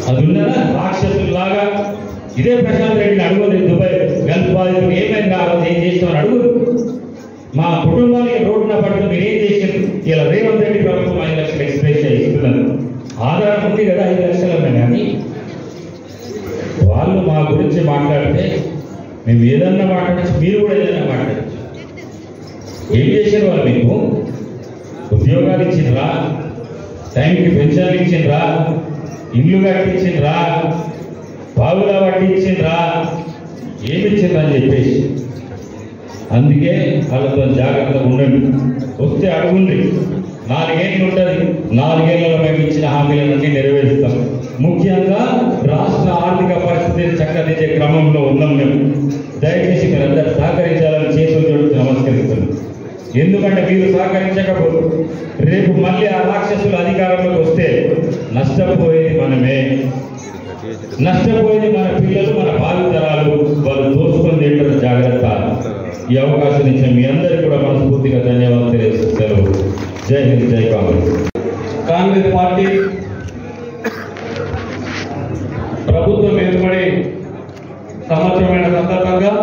అది ఉన్నదా? రాక్షసులాగా ఇదే ప్రశాంత్ రెడ్డిని అడుగుది. దుబాయ్ గల్ఫ్ బాధితులు ఏమైంది కావాలి, ఏం చేస్తామని అడుగుదు. మా కుటుంబానికి రోడ్డున పడుతుంది, మీరు ఏం చేసారు? ఇలా రేవంత్ రెడ్డి ప్రభుత్వం 5 లక్షల ఎక్స్ప్రెస్ ఇస్తున్నారు. ఆధారం ఉంది కదా 5 లక్షలన్నా. కానీ వాళ్ళు మా గురించి మాట్లాడితే మేము ఏదన్నా మాట్లాడచ్చు, మీరు కూడా ఏదన్నా మాట్లాడచ్చు. ఏం చేశారు వాళ్ళు? మీకు ఉద్యోగాలు ఇచ్చిండ్రా? టైంకి పెన్షన్లు ఇచ్చిండ్రా? ఇల్లు కట్టించిండ్రా? బావులా పట్టించిండ్రా? ఏమి ఇచ్చిండ్రని చెప్పేసి. అందుకే వాళ్ళతో జాగ్రత్తగా ఉండండి. వస్తే అడుగుండి. 4 ఏళ్ళు ఉంటుంది. 4 ఏళ్లలో మేము ఇచ్చిన హామీలన్నీ నెరవేరుస్తాం. ముఖ్యంగా రాష్ట్ర ఆర్థిక పరిస్థితిని చక్కదిద్దే క్రమంలో ఉన్నాం మేము. దయచేసి మీరందరూ సహకరించాలని చేతులు జోడించి నమస్కరిస్తున్నాం. ఎందుకంటే మీరు సహకరించకపోతే రేపు మళ్ళీ ఆ రాక్షసులు అధికారంలోకి వస్తే నష్టపోయేది మనమే, నష్టపోయేది మన పిల్లలు, మన భావితరాలు. వాళ్ళు దోచుకొని తింటారు. జాగ్రత్త. ఈ అవకాశం ఇచ్చిన మీ అందరికీ కూడా మనస్ఫూర్తిగా ధన్యవాదాలు తెలియజేస్తారు. జై హింద్, జై కాంగ్రెస్. కాంగ్రెస్ పార్టీ ప్రభుత్వం ఏర్పడి సంవత్సరమైన సందర్భంగా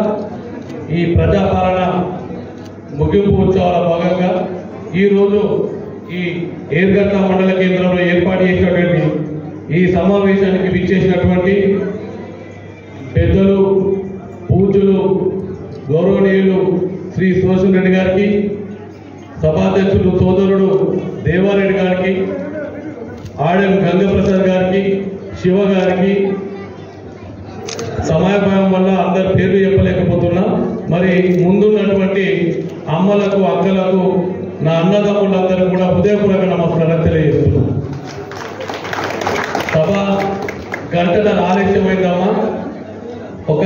ఈ ప్రజాపాలన ముగింపు ఉత్సవాల భాగంగా ఈరోజు ఈ ఏర్గట్ట మండల కేంద్రంలో ఏర్పాటు చేసినటువంటి ఈ సమావేశానికి విచ్చేసినటువంటి పెద్దలు, పూజ్యులు, గౌరవనీయులు శ్రీ సుదర్శన్ రెడ్డి గారికి, సభాధ్యక్షులు సోదరుడు దేవారెడ్డి గారికి, ఆడెం గంగప్రసాద్ గారికి, శివ గారికి, సమయాభావం వల్ల అందరి పేర్లు చెప్పలేకపోతున్నా. మరి ముందున్నటువంటి అమ్మలకు, అక్కలకు, నా అన్నదమ్ములందరూ కూడా హృదయపూర్వక నమస్కారం తెలియజేస్తున్నాను. సభ గంటల ఆలస్యమైందమ్మా. ఒక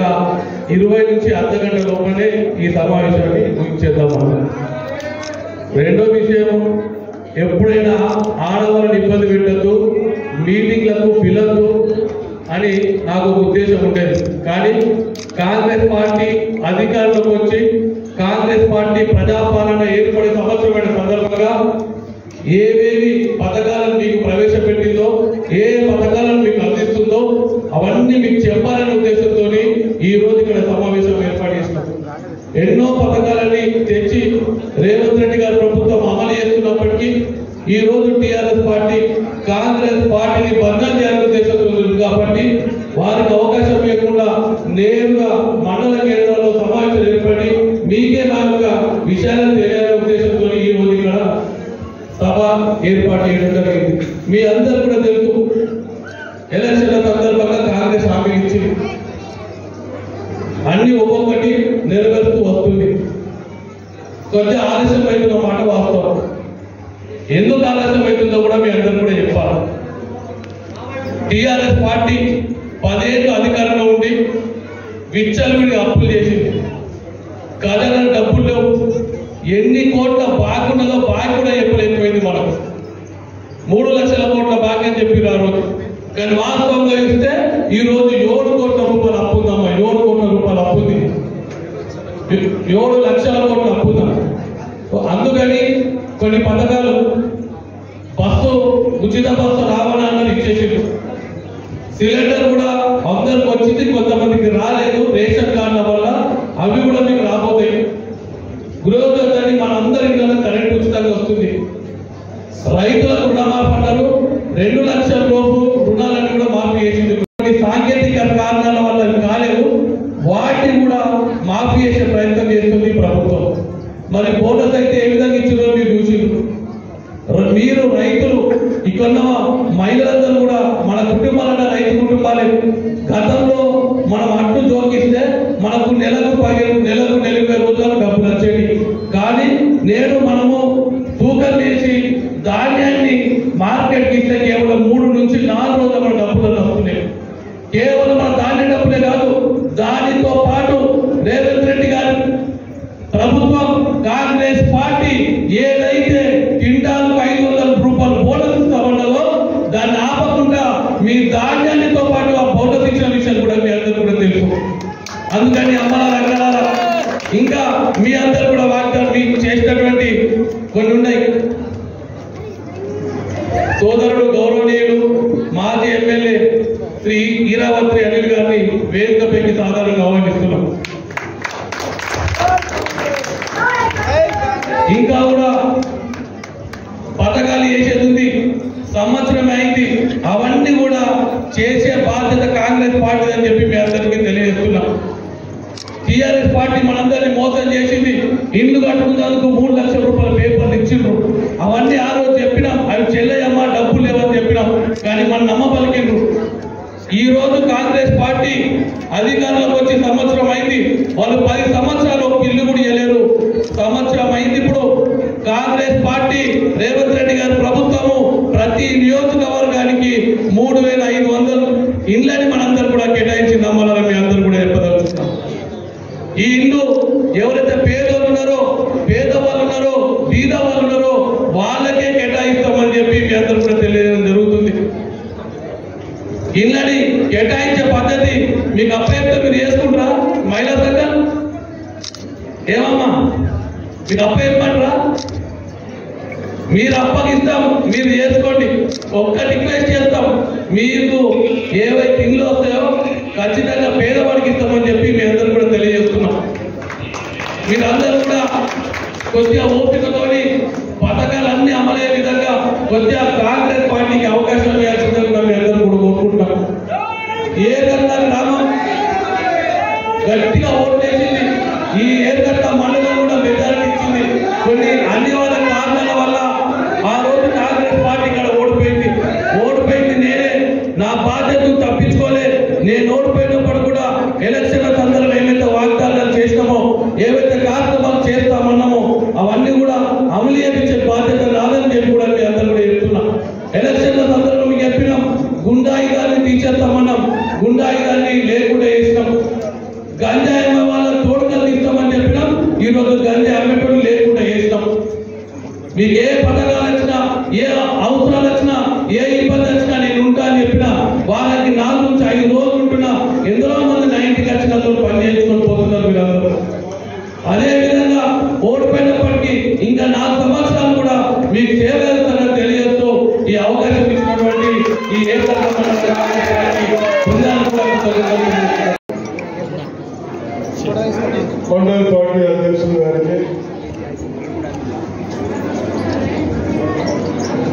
20 నుంచి అర్ధ గంట లోపలనే ఈ సమావేశాన్ని ముగించేద్దాం. రెండో విషయం, ఎప్పుడైనా ఆడవాళ్ళని ఇబ్బంది పెట్టద్దు, మీటింగ్లకు పిలవద్దు అని నాకు ఒక ఉద్దేశం ఉండేది. కానీ కాంగ్రెస్ పార్టీ అధికారంలోకి వచ్చి కాంగ్రెస్ పార్టీ ప్రజాపాలన ఏర్పడే సంవత్సరమైన సందర్భంగా ఏవేవి పథకాలను మీకు ప్రవేశపెట్టిందో, ఏ పథకాలను మీకు అందిస్తుందో అవన్నీ మీకు చెప్పాలనే ఉద్దేశంతో ఈ రోజు ఇక్కడ సమావేశం ఏర్పాటు చేసినాం. ఎన్నో పథకాలని తెచ్చి రేవంత్ రెడ్డి గారి ప్రభుత్వం అమలు చేస్తున్నప్పటికీ ఈ రోజు టీఆర్ఎస్ పార్టీ కాంగ్రెస్ పార్టీని బదనాం చేయాలని ఉద్దేశంతో ఉంది కాబట్టి వారికి అవకాశం లేకుండా నేరుగా మండల కేంద్రాల్లో సమావేశం ఏర్పడి మీకే నాలుగా విషయాలను తెలియాలనే ఉద్దేశంతో ఈ రోజు ఇక్కడ సభ ఏర్పాటు చేయడం జరిగింది. మీ అందరూ కూడా తెలుసు, ఎలక్షన్ల సందర్భంగా కాంగ్రెస్ హామీ ఇచ్చింది, అన్ని ఒక్కొక్కటి నెరవేరుతూ వస్తుంది. కొంచెం ఆలస్యం అవుతున్న మాట వాస్తవం. ఎందుకు ఆలస్యం అవుతుందో కూడా మీ అందరూ కూడా చెప్పాలి. టీఆర్ఎస్ పార్టీ 10 ఏళ్ళు అధికారంలో ఉండి విచ్చలవిడి అప్పులు చేసింది, ఖజానా డబ్బులు లేవు, ఎన్ని కోట్ల బాగున్నదో బాగా కూడా చెప్పలేకపోయింది. మనం 3 లక్షల కోట్ల బాగా అని చెప్పారు ఆ రోజు. కానీ వాస్తవంగా ఇస్తే ఈ రోజు 7 కోట్ల రూపాయలు అప్పు ఉందమ్మా. 7 కోట్ల రూపాయలు అప్పు ఉంది, 7 లక్షల కోట్ల అప్పు ఉందా. అందుకని కొన్ని పథకాలు, బస్సు ఉచిత బస్సు రావాలని అన్నది ఇచ్చేసింది. సిలిండర్ కూడా అందరికి వచ్చింది, కొంతమందికి రాలేదు రేషన్ కార్డుల వల్ల, అవి కూడా మీకు రాబోతాయి. గృహజ్యోతి మనందరికీ కరెంట్ ఉచితంగా వస్తుంది. రైతులకు రుణమాఫీ అన్నారు, 2 లక్షల లోపు రుణాలను కూడా మాఫీ చేసింది. సాంకేతిక కారణాల వల్ల కాలేదు, వాటిని కూడా మాఫీ చేసే ప్రయత్నం చేస్తుంది ప్రభుత్వం. మరి బోనస్ అయితే ఏ విధంగా ఇచ్చిందో మీరు చూసిండ్రు. మీరు రైతులు ఇక్కడ మహిళలందరూ కూడా మన కుటుంబాలన్న రైతు కుటుంబాలే. గతంలో మనం అడ్డు జోకిస్తే మనకు నెలకు 20 రోజులు డబ్బులు వచ్చేవి. కానీ నేడు మనము తూకం చేసి ధాన్యాన్ని మార్కెట్కి ఇస్తే కేవలం 3 నుంచి 4 రోజులు మన డబ్బులు వస్తున్నాయి. కేవలం మన ధాన్య డబ్బులే కాదు, దానితో పాటు రేవంత్ రెడ్డి గారు ప్రభుత్వం కాంగ్రెస్ పార్టీ ఏదైతే క్వింటాల్కు 500 రూపాయలు బోనస్ ఇస్తామన్నదో దాన్ని ఆపకుండా మీ ధాన్యానితో పాటు ఆ బోనస్ ఇచ్చిన విషయం కూడా మీ అందరూ కూడా తెలుసు. అందుకని అమ్మలారా అక్కలారా, ఇంకా మీ అందరూ కూడా వాగ్దానం మీకు చేసినటువంటి కొన్ని ఉన్నాయి. సోదరుడు గౌరవనీయుడు మాజీ ఎమ్మెల్యే శ్రీ ఈరావత్రి అనిల్ గారిని వేదికపైకి సాధారణంగా ఆహ్వానిస్తున్నాం. ఇంకా కూడా పథకాలు చేసేది ఉంది, సంవత్సరం అయింది, అవన్నీ కూడా చేసే బాధ్యత కాంగ్రెస్ పార్టీ అని చెప్పి మీ అందరికీ తెలియజేస్తున్నాం. టీఆర్ఎస్ పార్టీ మనందరినీ మోసం చేసింది. ఇల్లు కట్టుకున్నందుకు 3 లక్షల రూపాయల పేపర్లు ఇచ్చిండ్రు, అవన్నీ ఆ రోజు చెప్పినాం, అవి చెల్లయ్యమ్మా డబ్బులు లేవని చెప్పినాం. కానీ మన నమ్మబలికిండ్రు. ఈ రోజు కాంగ్రెస్ పార్టీ అధికారంలోకి వచ్చి సంవత్సరం అయింది, వాళ్ళు 10 సంవత్సరాలు ఒక ఇల్లు కూడా ఇవ్వలేరు. సంవత్సరం అయింది. ఇప్పుడు కాంగ్రెస్ పార్టీ రేవంత్ రెడ్డి గారి ప్రభుత్వము ప్రతి నియోజకవర్గానికి 3500 ఇళ్ళని మనందరూ కూడా కేటాయించింది. అమ్మాలని మీ అందరూ కూడా చెప్పదలుచుకున్నాం. ఈ ఇల్లు ఎవరైతే పేదవాళ్ళు ఉన్నారో బీద వాళ్ళు ఉన్నారో వాళ్ళకే కేటాయిస్తామని చెప్పి మీ అందరూ కూడా తెలియజేయడం జరుగుతుంది. ఇళ్ళని కేటాయించే పద్ధతి మీకు అప్పయ్యతో మీరు చేసుకుంటారా? మహిళా సంఘం ఏమమ్మా మీకు అప్పయ్యమంటారా? మీరు అప్పగిస్తాం, మీరు చేసుకోండి. ఒక్క రిక్వెస్ట్ చేస్తాం, మీకు ఏవైతే ఇల్లు వస్తాయో ఖచ్చితంగా పేదవాడికి ఇస్తామని చెప్పి మీ అందరూ కూడా తెలియజేస్తున్నాం. మీరందరూ కూడా కొద్దిగా ఓపికతోని పథకాలన్నీ అమలయ్యే విధంగా కొద్దిగా కాంగ్రెస్ పార్టీకి అవకాశం ఇవ్వాల్సిందని కూడా మీ అందరూ కూడా కోరుకుంటున్నాం. ఏదన్నా గ్రామం గట్టిగా ఓటేసింది, ఈ ఏర్గట్ట మండలం కూడా మెజారిటీ ఇచ్చింది. కొన్ని అనివార్య కారణాల వల్ల ఆ రోజు కాంగ్రెస్ పార్టీ ఇక్కడ ఓడిపోయింది. నేనే నా బాధ్యతను తప్పించుకోలే. నేను ఓడిపోయినప్పుడు కూడా ఎలక్షన్ల సందర్భంగా ఏమైతే వాగ్దానాలు చేసినామో, ఏవైతే కార్యక్రమాలు చేస్తామన్నామో అవన్నీ కూడా ఈరోజు గంజి అమ్మేటోళ్ళు లేకుండా చేసినాం. మీకు ఏ పథకాలు వచ్చినా, ఏ అవసరాలు వచ్చినా, ఏ ఇబ్బంది వచ్చినా నేను ఉంటా అని చెప్పిన వాళ్ళకి 4 నుంచి 5 రోజులు ఉంటున్నా. ఎందరో మంది నా ఇంటికి వచ్చిన పని చేసుకొని పోతున్నారు మీరందరూ. అదేవిధంగా ఓడిపోయినప్పటికీ ఇంకా 4 సంవత్సరాలు కూడా మీకు సేవ చేస్తానని తెలియజేస్తూ ఈ అవకాశం ఇచ్చినటువంటి ఈ మండల పార్టీ అధ్యక్షులు గారికి,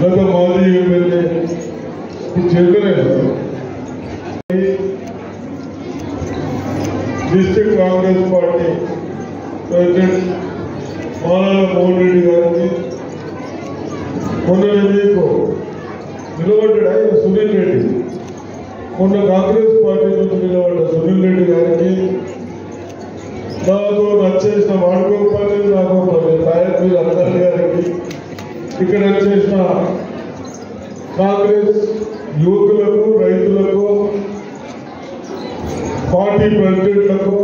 గత మాజీ ఎమ్మెల్యే చెప్పలే district Congress party president Manala Mohan Reddy గారికి, మొన్న మీకు నిలబడ్డాడు సునీల్ రెడ్డి, మొన్న కాంగ్రెస్ పార్టీ నుంచి నిలబడ్డ సునీల్ రెడ్డి గారికి, నాకు నచ్చేసిన వాడుకోపల్లి నాగోపల్లి నాయకులు అందరి గారికి, ఇక్కడ వచ్చేసిన కాంగ్రెస్ యువకులకు, రైతులకు, పార్టీ ప్రెసిడెంట్లకు,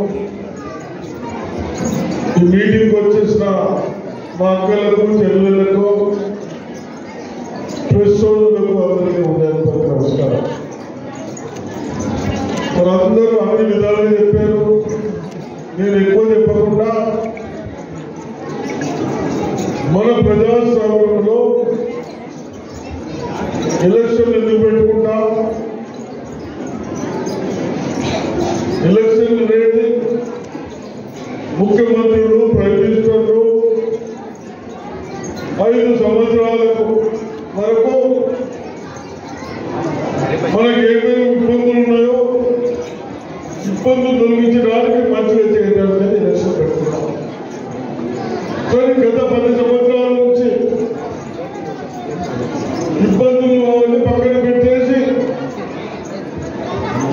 ఈ మీటింగ్కి వచ్చేసిన మా అక్కలకు, చెల్లెళ్లకు, ప్రెస్ సోదరులకు అందరికీ ఉదయపూర్వక నమస్కారం. మనందరూ అన్ని విధాలుగా చెప్పారు. నేను ఎక్కువ చెప్పకుండా మన ప్రజాస్వామ్యంలో ఎలక్షన్ ఎందుకు పెట్టుకుంటాం? ఎలక్షన్ అనేది ముఖ్యమంత్రులు, ప్రైమ్ మినిస్టర్లు 5 సంవత్సరాలకు వరకు మనకి ఏమేమి ఇబ్బందులు ఉన్నాయో ఇబ్బందులు తొలగించడానికి మంచిగా చేయడానికి ఎలక్షన్ పెట్టుకున్నాం. కానీ గత 10 సంవత్సరాల నుంచి ఇబ్బందులు అవన్నీ పక్కన పెట్టేసి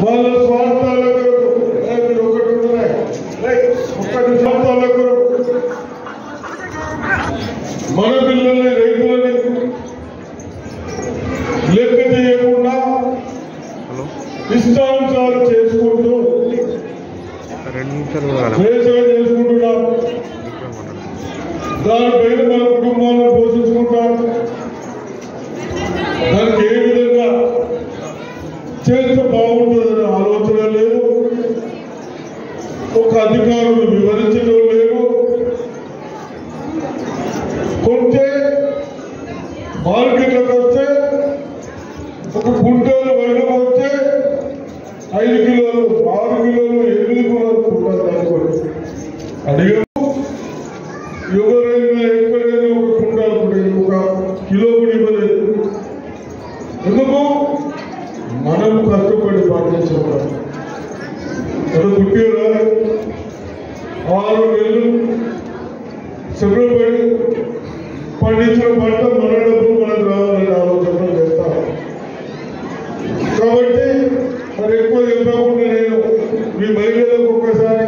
వాళ్ళ స్వార్థాల కొరకు స్వార్థాల కొరకు మన పిల్లల్ని, రైతులని లెక్క చేయకుండా ఇష్టానుసారం చేసుకుంటూ చేసుకుంటున్నాం. దానిపైన మన కుటుంబాలను పోషించుకుంటాం. దానికి ఏ విధంగా చేస్తే బాగుంటుందనే ఆలోచన లేదు. ఒక అధికారులు వివరించడం లేదు. కొంటే మార్కెట్లకు వస్తే ఒక గుంటలు వరకు వస్తే 5 కిలోలు, 6 కిలోలు, 8 కిలోలు కుంటారు. దానికి అడిగే ఎవరైనా ఎక్కడైనా ఒక కుంటాలు కూడా ఒక కిలో కూడా ఇవ్వలేదు. ఎందుకు? మనం కష్టపడి పండించుకుంటాం. గుట్టిరా 6 నెలలు శ్రమపడి పండించిన పంట మన డబ్బులు మనకు రావాలని ఆలోచన చేస్తాం. కాబట్టి మరి ఎక్కువ చెప్పకుండా నేను మీ మహిళలకు ఒక్కసారి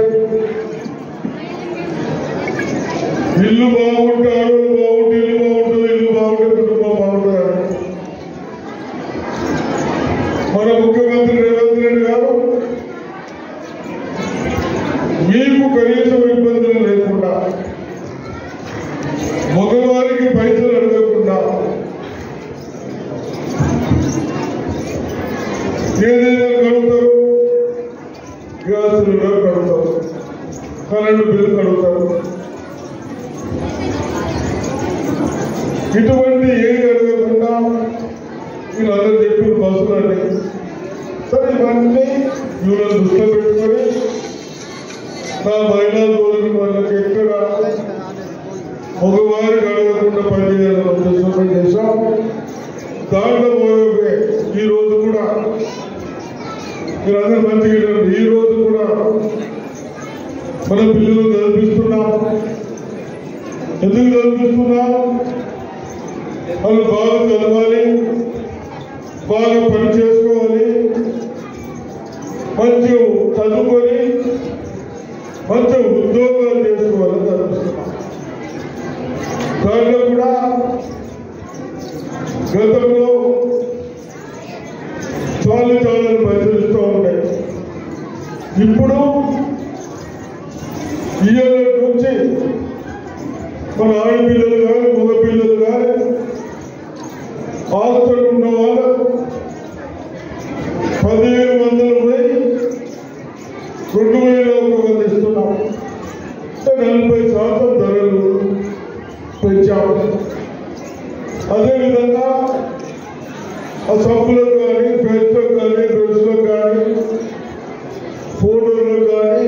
ఇల్లు బాగుంటే ఆడవాళ్ళు బాగుంటే ఇల్లు బాగుంటుంది, ఇల్లు బాగుంటే కుటుంబం బాగుంటుంది. మన ముఖ్యమంత్రి రేవంత్ రెడ్డి గారు మీకు కనీసం ఇబ్బందులు లేకుండా, మగవారికి పైసలు అడగకుండా, ఏదైనా కడుగుతారు, గ్యాస్ సిలిండర్ కడుగుతారు, కరెంటు బిల్లు కడుగుతారు. ఇటువంటి ఏది అడగకుండా వీళ్ళందరూ చెప్పిన బస్సులని సరే ఇవన్నీ వీళ్ళని దృష్టిలో పెట్టుకొని నా మహిళా సోదరులు వాళ్ళకి ఎక్కడ మగవారికి అడగకుండా పనిచేయాలని ఉద్దేశంతో చేశాం. దాంట్లో ఈ రోజు కూడా మీరందరూ మంచిగా ఈ రోజు కూడా మన పిల్లలు చదివిస్తున్నాం. ఎందుకు చదివిస్తున్నాం? వాళ్ళు బాగా చదవాలి, బాగా పని చేసుకోవాలి, మంచిగా చదువుకొని మంచి ఉద్యోగాలు చేసుకోవాలని చదివిస్తున్నాం. దాంట్లో కూడా గతంలో చాలా పరిశీలిస్తూ ఉంటాయి. ఇప్పుడు ఈ నుంచి మన ఆడపిల్లలు కానీ మగ పిల్లలు కానీ హాస్టల్ ఉన్న వాళ్ళు 1500 పోయి 2000 ఇస్తున్నాం. 40% ధరలు పెంచాము. అదేవిధంగా ఆ సబ్బులకు కానీ పేస్ట్లకు కానీ డ్రెస్లకు కానీ ఫోటోలకు కానీ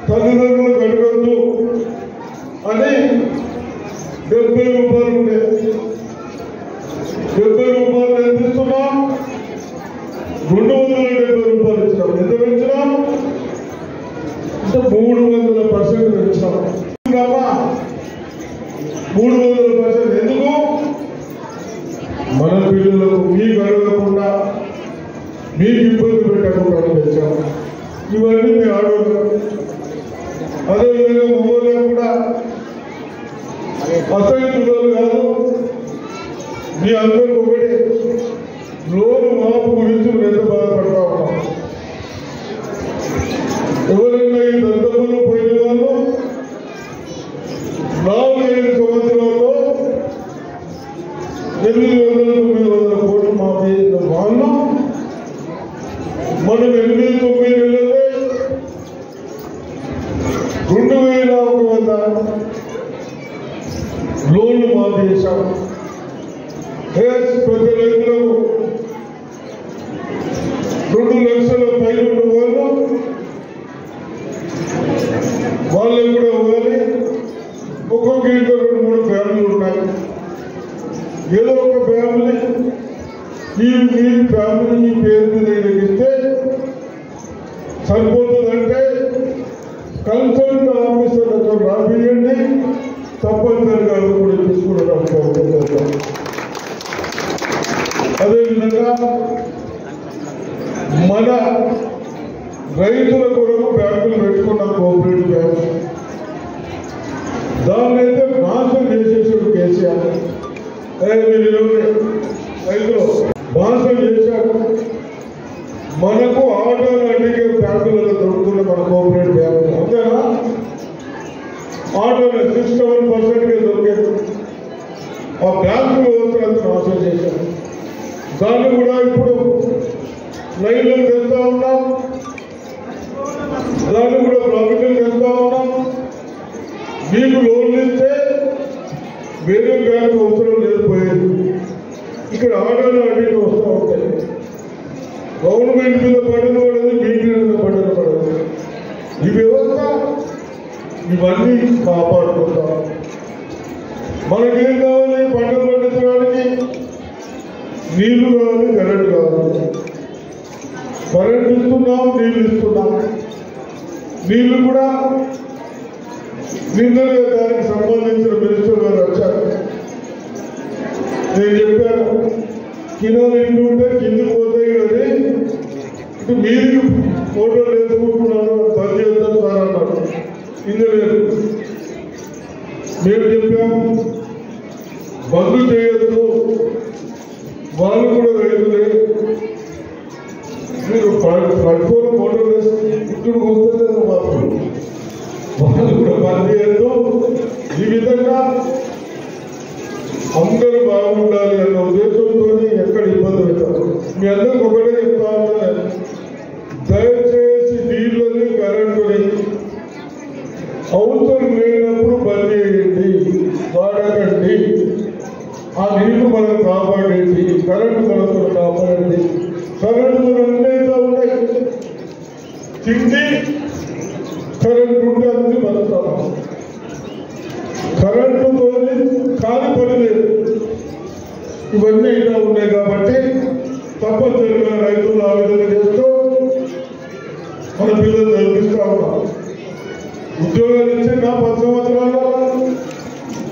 తల్లిదండ్రులకు అడగద్దు అని 70 రూపాయలు ఉండేది. 70 రూపాయలు ఎంత ఇస్తున్నాం? 270 రూపాయలు ఇచ్చినాం. ఎంత పెంచినాం? అంటే 300% పెంచినాం. 300% ఎందుకు? మన పిల్లలకు మీకు అడగకుండా మీకు ఇబ్బంది పెట్టకుండా పెంచాం. ఇవన్నీ మీ ఆడవాళ్ళు. అదేవిధంగా మగవాళ్ళకు కూడా అసలు కాదు. మీ అందరికీ ఒకటి లోను మాపు గురించి ఎంత బాధపడతా ఉన్నాం. ఎవరైనా ఈ దంతములు పోయిన వాళ్ళు 4-5 సంవత్సరాల్లో 800-900 కోట్లు మాఫీ చేసిన వాళ్ళు మనం 8-9 నెలలే 2100 లోన్లు మాఫీ చేశాం. ప్రతి రైతులకు 2 లక్షల పైన ఉన్న వాళ్ళకు కూడా ఇవ్వాలి. ఒక్కొక్క ఇంట్లో 2-3 ఫ్యామిలీలు ఉన్నాయి. ఏదో ఒక ఫ్యామిలీ మీ ఫ్యామిలీ మీ పేరు మీద ఇస్తే సరిపోతుందంటే కన్సల్ట్ ఆఫీసర్లతో రాపియండి. తప్పనిసరిగా కూడా తీసుకున్నాం. అదేవిధంగా మన రైతుల కొరకు బ్యాంకులు పెట్టుకున్నాం. కోఆపరేటివ్ బ్యాంకు దాన్ని అయితే నాశనం చేసేసాడు కేసీఆర్. మీరు రైతులు నాశనం చేశాడు. మనకు ఆటోలు అడిగే బ్యాంకులలో దొరుకుతున్న మన కోఆపరేటివ్ బ్యాంకు అంతేనా? ఆటోలు 67% దొరికేది. ఆ బ్యాంకు వ్యవస్థలంతా నాశనం చేశారు. దాన్ని కూడా ఇప్పుడు లైన్లో తెస్తా ఉన్నాం. దాన్ని కూడా ప్రాఫిట్లు తెస్తా ఉన్నాం. మీకు లోన్లు ఇస్తే వేరే బ్యాంకు అవసరం లేకపోయేది. ఇక్కడ ఆటోలు అడిగి వస్తూ ఉంటాయి. గవర్నమెంట్ మీద పడదు పడదు, మీకు మీద పడదు పడదు. ఈ వ్యవస్థ ఇవన్నీ కాపాడుకుంటాం. మనకేం కావాలి? పంటలు పండించడానికి నీళ్లు కావాలి, కరెంట్ కావాలి. కరెంట్ ఇస్తున్నాం, నీళ్లు ఇస్తున్నాం. నీళ్లు కూడా నిన్ననే దానికి సంబంధించిన మినిస్టర్ గారు వచ్చారు. నేను చెప్పాను, కింద ఇంటి ఉంటే కిందికి పోతాయి కానీ ఇటు మీరు ఫోటోలు వేసుకుంటున్నాను బంద్ చేద్దాం సార్ అన్నారు. కింద లేదు. మేము చెప్పాము బంద్ చేయొద్దు, వాళ్ళు కూడా రైతులే. మీరు ప్లాట్ఫామ్ ఫోటోలు వేసి ఇక్కడికి వస్తుంది మాత్రం వాళ్ళు కూడా బంద్ చేయొద్దు. ఈ విధంగా అందరూ బాగుండాలి అన్న ఉద్దేశంతో ఎక్కడ ఇబ్బంది అవుతారు. మీ అందరికి ఒకటే చెప్తా ఉన్నాను, దయచేసి నీళ్ళని కరెంటుని అవసరం లేనప్పుడు బంద్ చేయండి, వాడకండి. ఆ నీళ్లు మనం కాపాడండి, కరెంటు మనతో కాపాడండి. కరెంటు మనం అన్నేతా ఉన్నాయి. తిండి కరెంటు ఉంటే అన్ని బతుకుతాం. కరెంటుతో కాని పని లేదు. ఇవన్నీ ఇలా ఉన్నాయి కాబట్టి తప్పనిసరిగా రైతులు ఆ విధంగా చేస్తూ మన పిల్లలు చదివిస్తూ ఉన్నాం. ఉద్యోగాలు ఇచ్చి నా 10 సంవత్సరాల్లో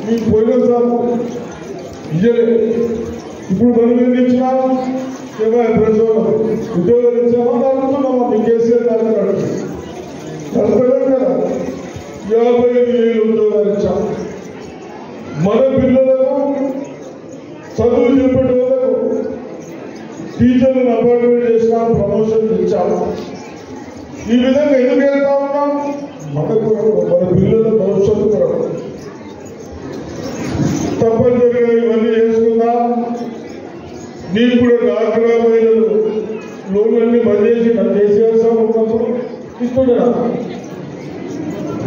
మీకు పోయిన సార్ ఇయ్యలే. ఇప్పుడు మనం ఏం ఇచ్చినా ఉద్యోగాలు ఇచ్చామా అనుకున్నామా? మీ కేసీఆర్ దాన్ని అడుగుతాం కదా. 55,000 ఉద్యోగాలు ఇచ్చాం. మన పిల్లలకు చదువు చెప్పే వాళ్ళకు టీచర్లను అపాయింట్మెంట్ చేసినాం, ప్రమోషన్ ఇచ్చాము. ఈ విధంగా ఎందుకు వెళ్తా ఉన్నాం? మన పిల్లల భవిష్యత్తు కొరకు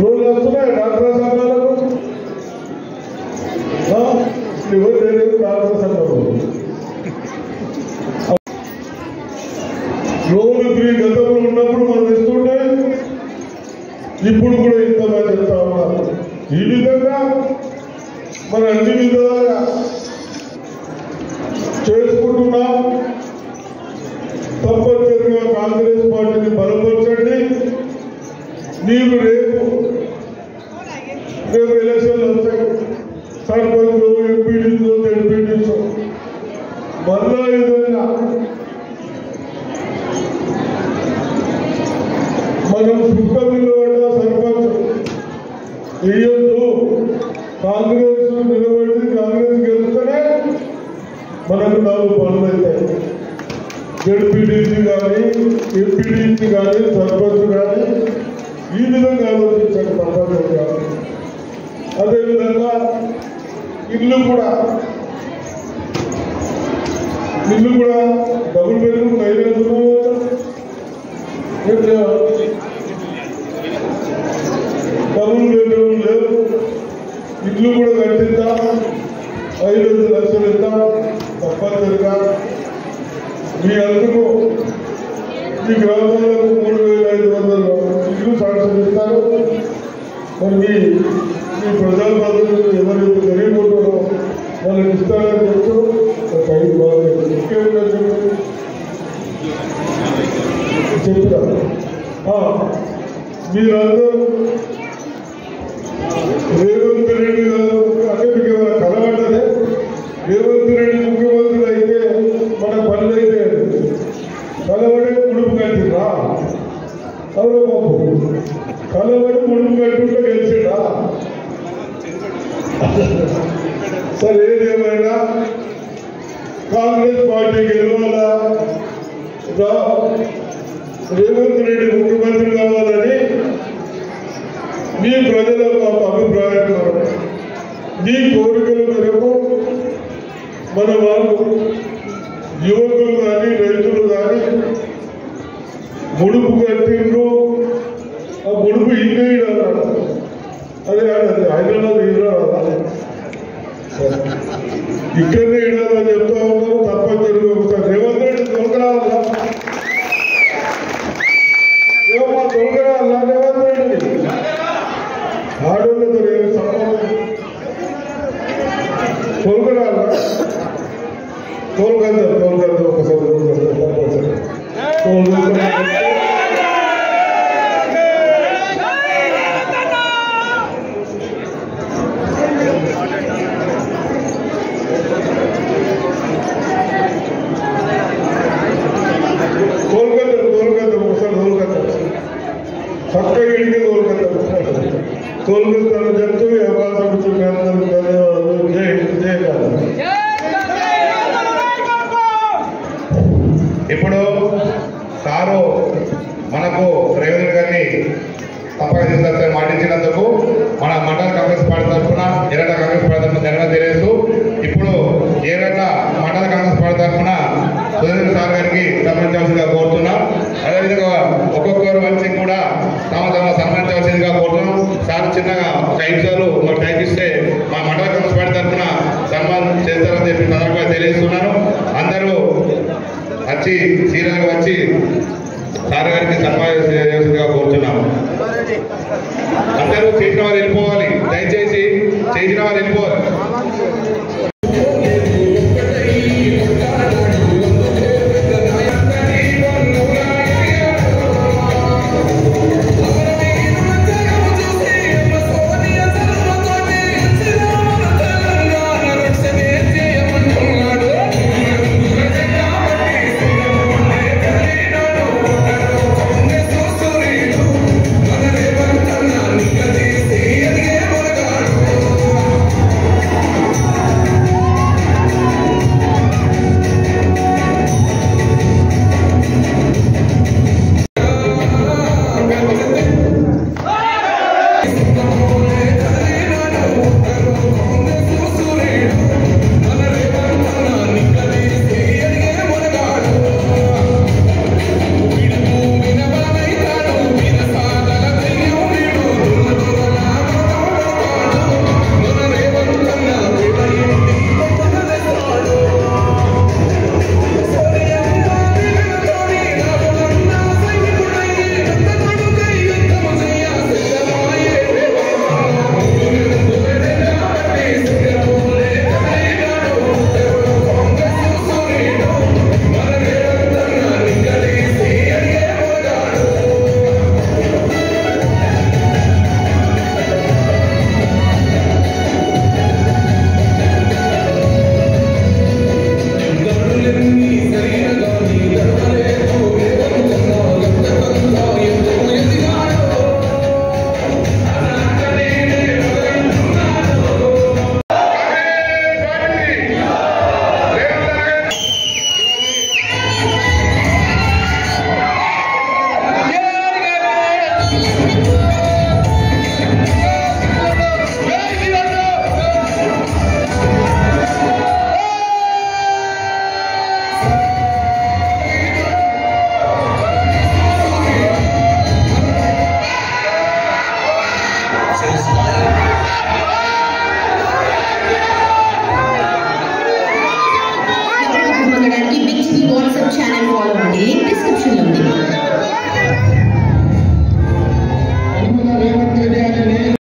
లోన్లు వస్తున్నాయి డాక్టర్ సంఘాలకు ఎవరు లేదు డాక్టర్ సంఘాలు లోన్ ఫ్రీ గతంలో ఉన్నప్పుడు మనం ఇస్తుంటే ఇప్పుడు కూడా ఇంతమంది చెప్తా ఉన్నారు. ఈ విధంగా మన అన్ని విధాలుగా చేసుకుంటున్నాం. తప్పనిసరిగా కాంగ్రెస్ పార్టీని బలపరచండి. మీరు రేపు ఎలక్షన్లు వస్తాయి. సర్పంచ్ ఎంపీడీసీ ఎంపీడీసీ మళ్ళా విధంగా మనం సుఖంలో సర్పంచ్ వేయొద్దు. కాంగ్రెస్ నిలబడి కాంగ్రెస్ గెలిస్తేనే మనకు 4 పనులు అవుతాయి. జడ్పీడీసీ కానీ ఎంపీడీసీ కానీ సర్పంచ్ కానీ ఈ విధంగా ఆలోచించాలి తప్పనిసరిగా. అదేవిధంగా ఇల్లు కూడా డబుల్ బెడ్రూమ్ 500 డబుల్ బెడ్రూమ్ లేవు. ఇల్లు కూడా కట్టిద్దాం. 5 లక్షలు ఇద్దాం. తప్పనిసరిగా మీ అందుకు ఈ గ్రామాలకు 3,500 ఇల్లు సాక్ష్యం ఇస్తారు. మరి మీ ప్రజాప్రతినిధులు ఎవరైతే జరిగిపోతారో వాళ్ళకి ఇస్తారని చెప్తూ టైం బాగలేదు. ఇంకేమైనా చెప్తా మీరందరూ రేవంత్ రెడ్డి గారు అంటే మీకు ఏమైనా కలవడ్డదే. రేవంత్ రెడ్డి ముఖ్యమంత్రి అయితే మన పనులు అయితే కలవడే ముడుపు కట్టిరా అవును బాబు. కలవడి ముడుపు కట్టుంటే గెలిచిరా. సరే ఏదేమైనా కాంగ్రెస్ పార్టీ గెలవాలా రేవంత్ రెడ్డి ముఖ్యమంత్రి కావాలని మీ ప్రజల అభిప్రాయం. మీ కోరికల మేరకు మన వాళ్ళు యువకులు కానీ రైతులు కానీ ముడుపు కట్టిండ్రు. ఆ ముడుపు ఇంకేయడం అదే హైదరాబాద్ ఇక్కడనే ఇడాలని చెప్తా ఉన్నారు. తప్పనిసరిగా ఒకసారి రేవంత్ రెడ్డి దొరకరావాలా దొరకరావాలా రేవంత్ రెడ్డి ఆడోళ్ళతో ఏమి సంబంధం తొలగరాలా తోలుగద్ద ఒకసారి చక్కగా ఇడికి తోలుగొస్తాను చెప్తూ అవకాశం ఇచ్చిన అందరికీ ధన్యవాదాలు. జయకాలం. ఇప్పుడు సారు మనకు రేవంత్ గారిని తప్పక తీసుకొస్తే మాటించినందుకు మన మండల కాంగ్రెస్ పార్టీ తరఫున ఎర్రగడ్డ కాంగ్రెస్ పార్టీ తరఫున ధన్యవాదాలు తెలియజేస్తూ ఇప్పుడు ఎర్రగడ్డ మండల కాంగ్రెస్ పార్టీ తరఫున సురేంద్ర సార్ గారికి సన్మానించవలసిందిగా కోరుతున్నాం. అదేవిధంగా ఒక్కొక్కరు వచ్చి కూడా తమ సన్మానించవలసిందిగా కోరుతున్నాం. సార్ చిన్నగా ఒక 5 నిమిషాలు మాకు టైం ఇస్తే మా మండల కాంగ్రెస్ పార్టీ తరఫున సన్మానం చేస్తారని చెప్పి సందర్భంగా తెలియజేస్తున్నాను. అందరూ వచ్చి సీరియల్గా వచ్చి సార్ గారికి సన్మానం చేయాల్సిందిగా కోరుతున్నాము. అందరూ చేసిన వారు వెళ్ళిపోవాలి. దయచేసి చేసిన వారు వెళ్ళిపోవాలి. పొందడానికి Big TV WhatsApp channel follow అవ్వండి. లింక్ డిస్క్రిప్షన్ లో ఉంది.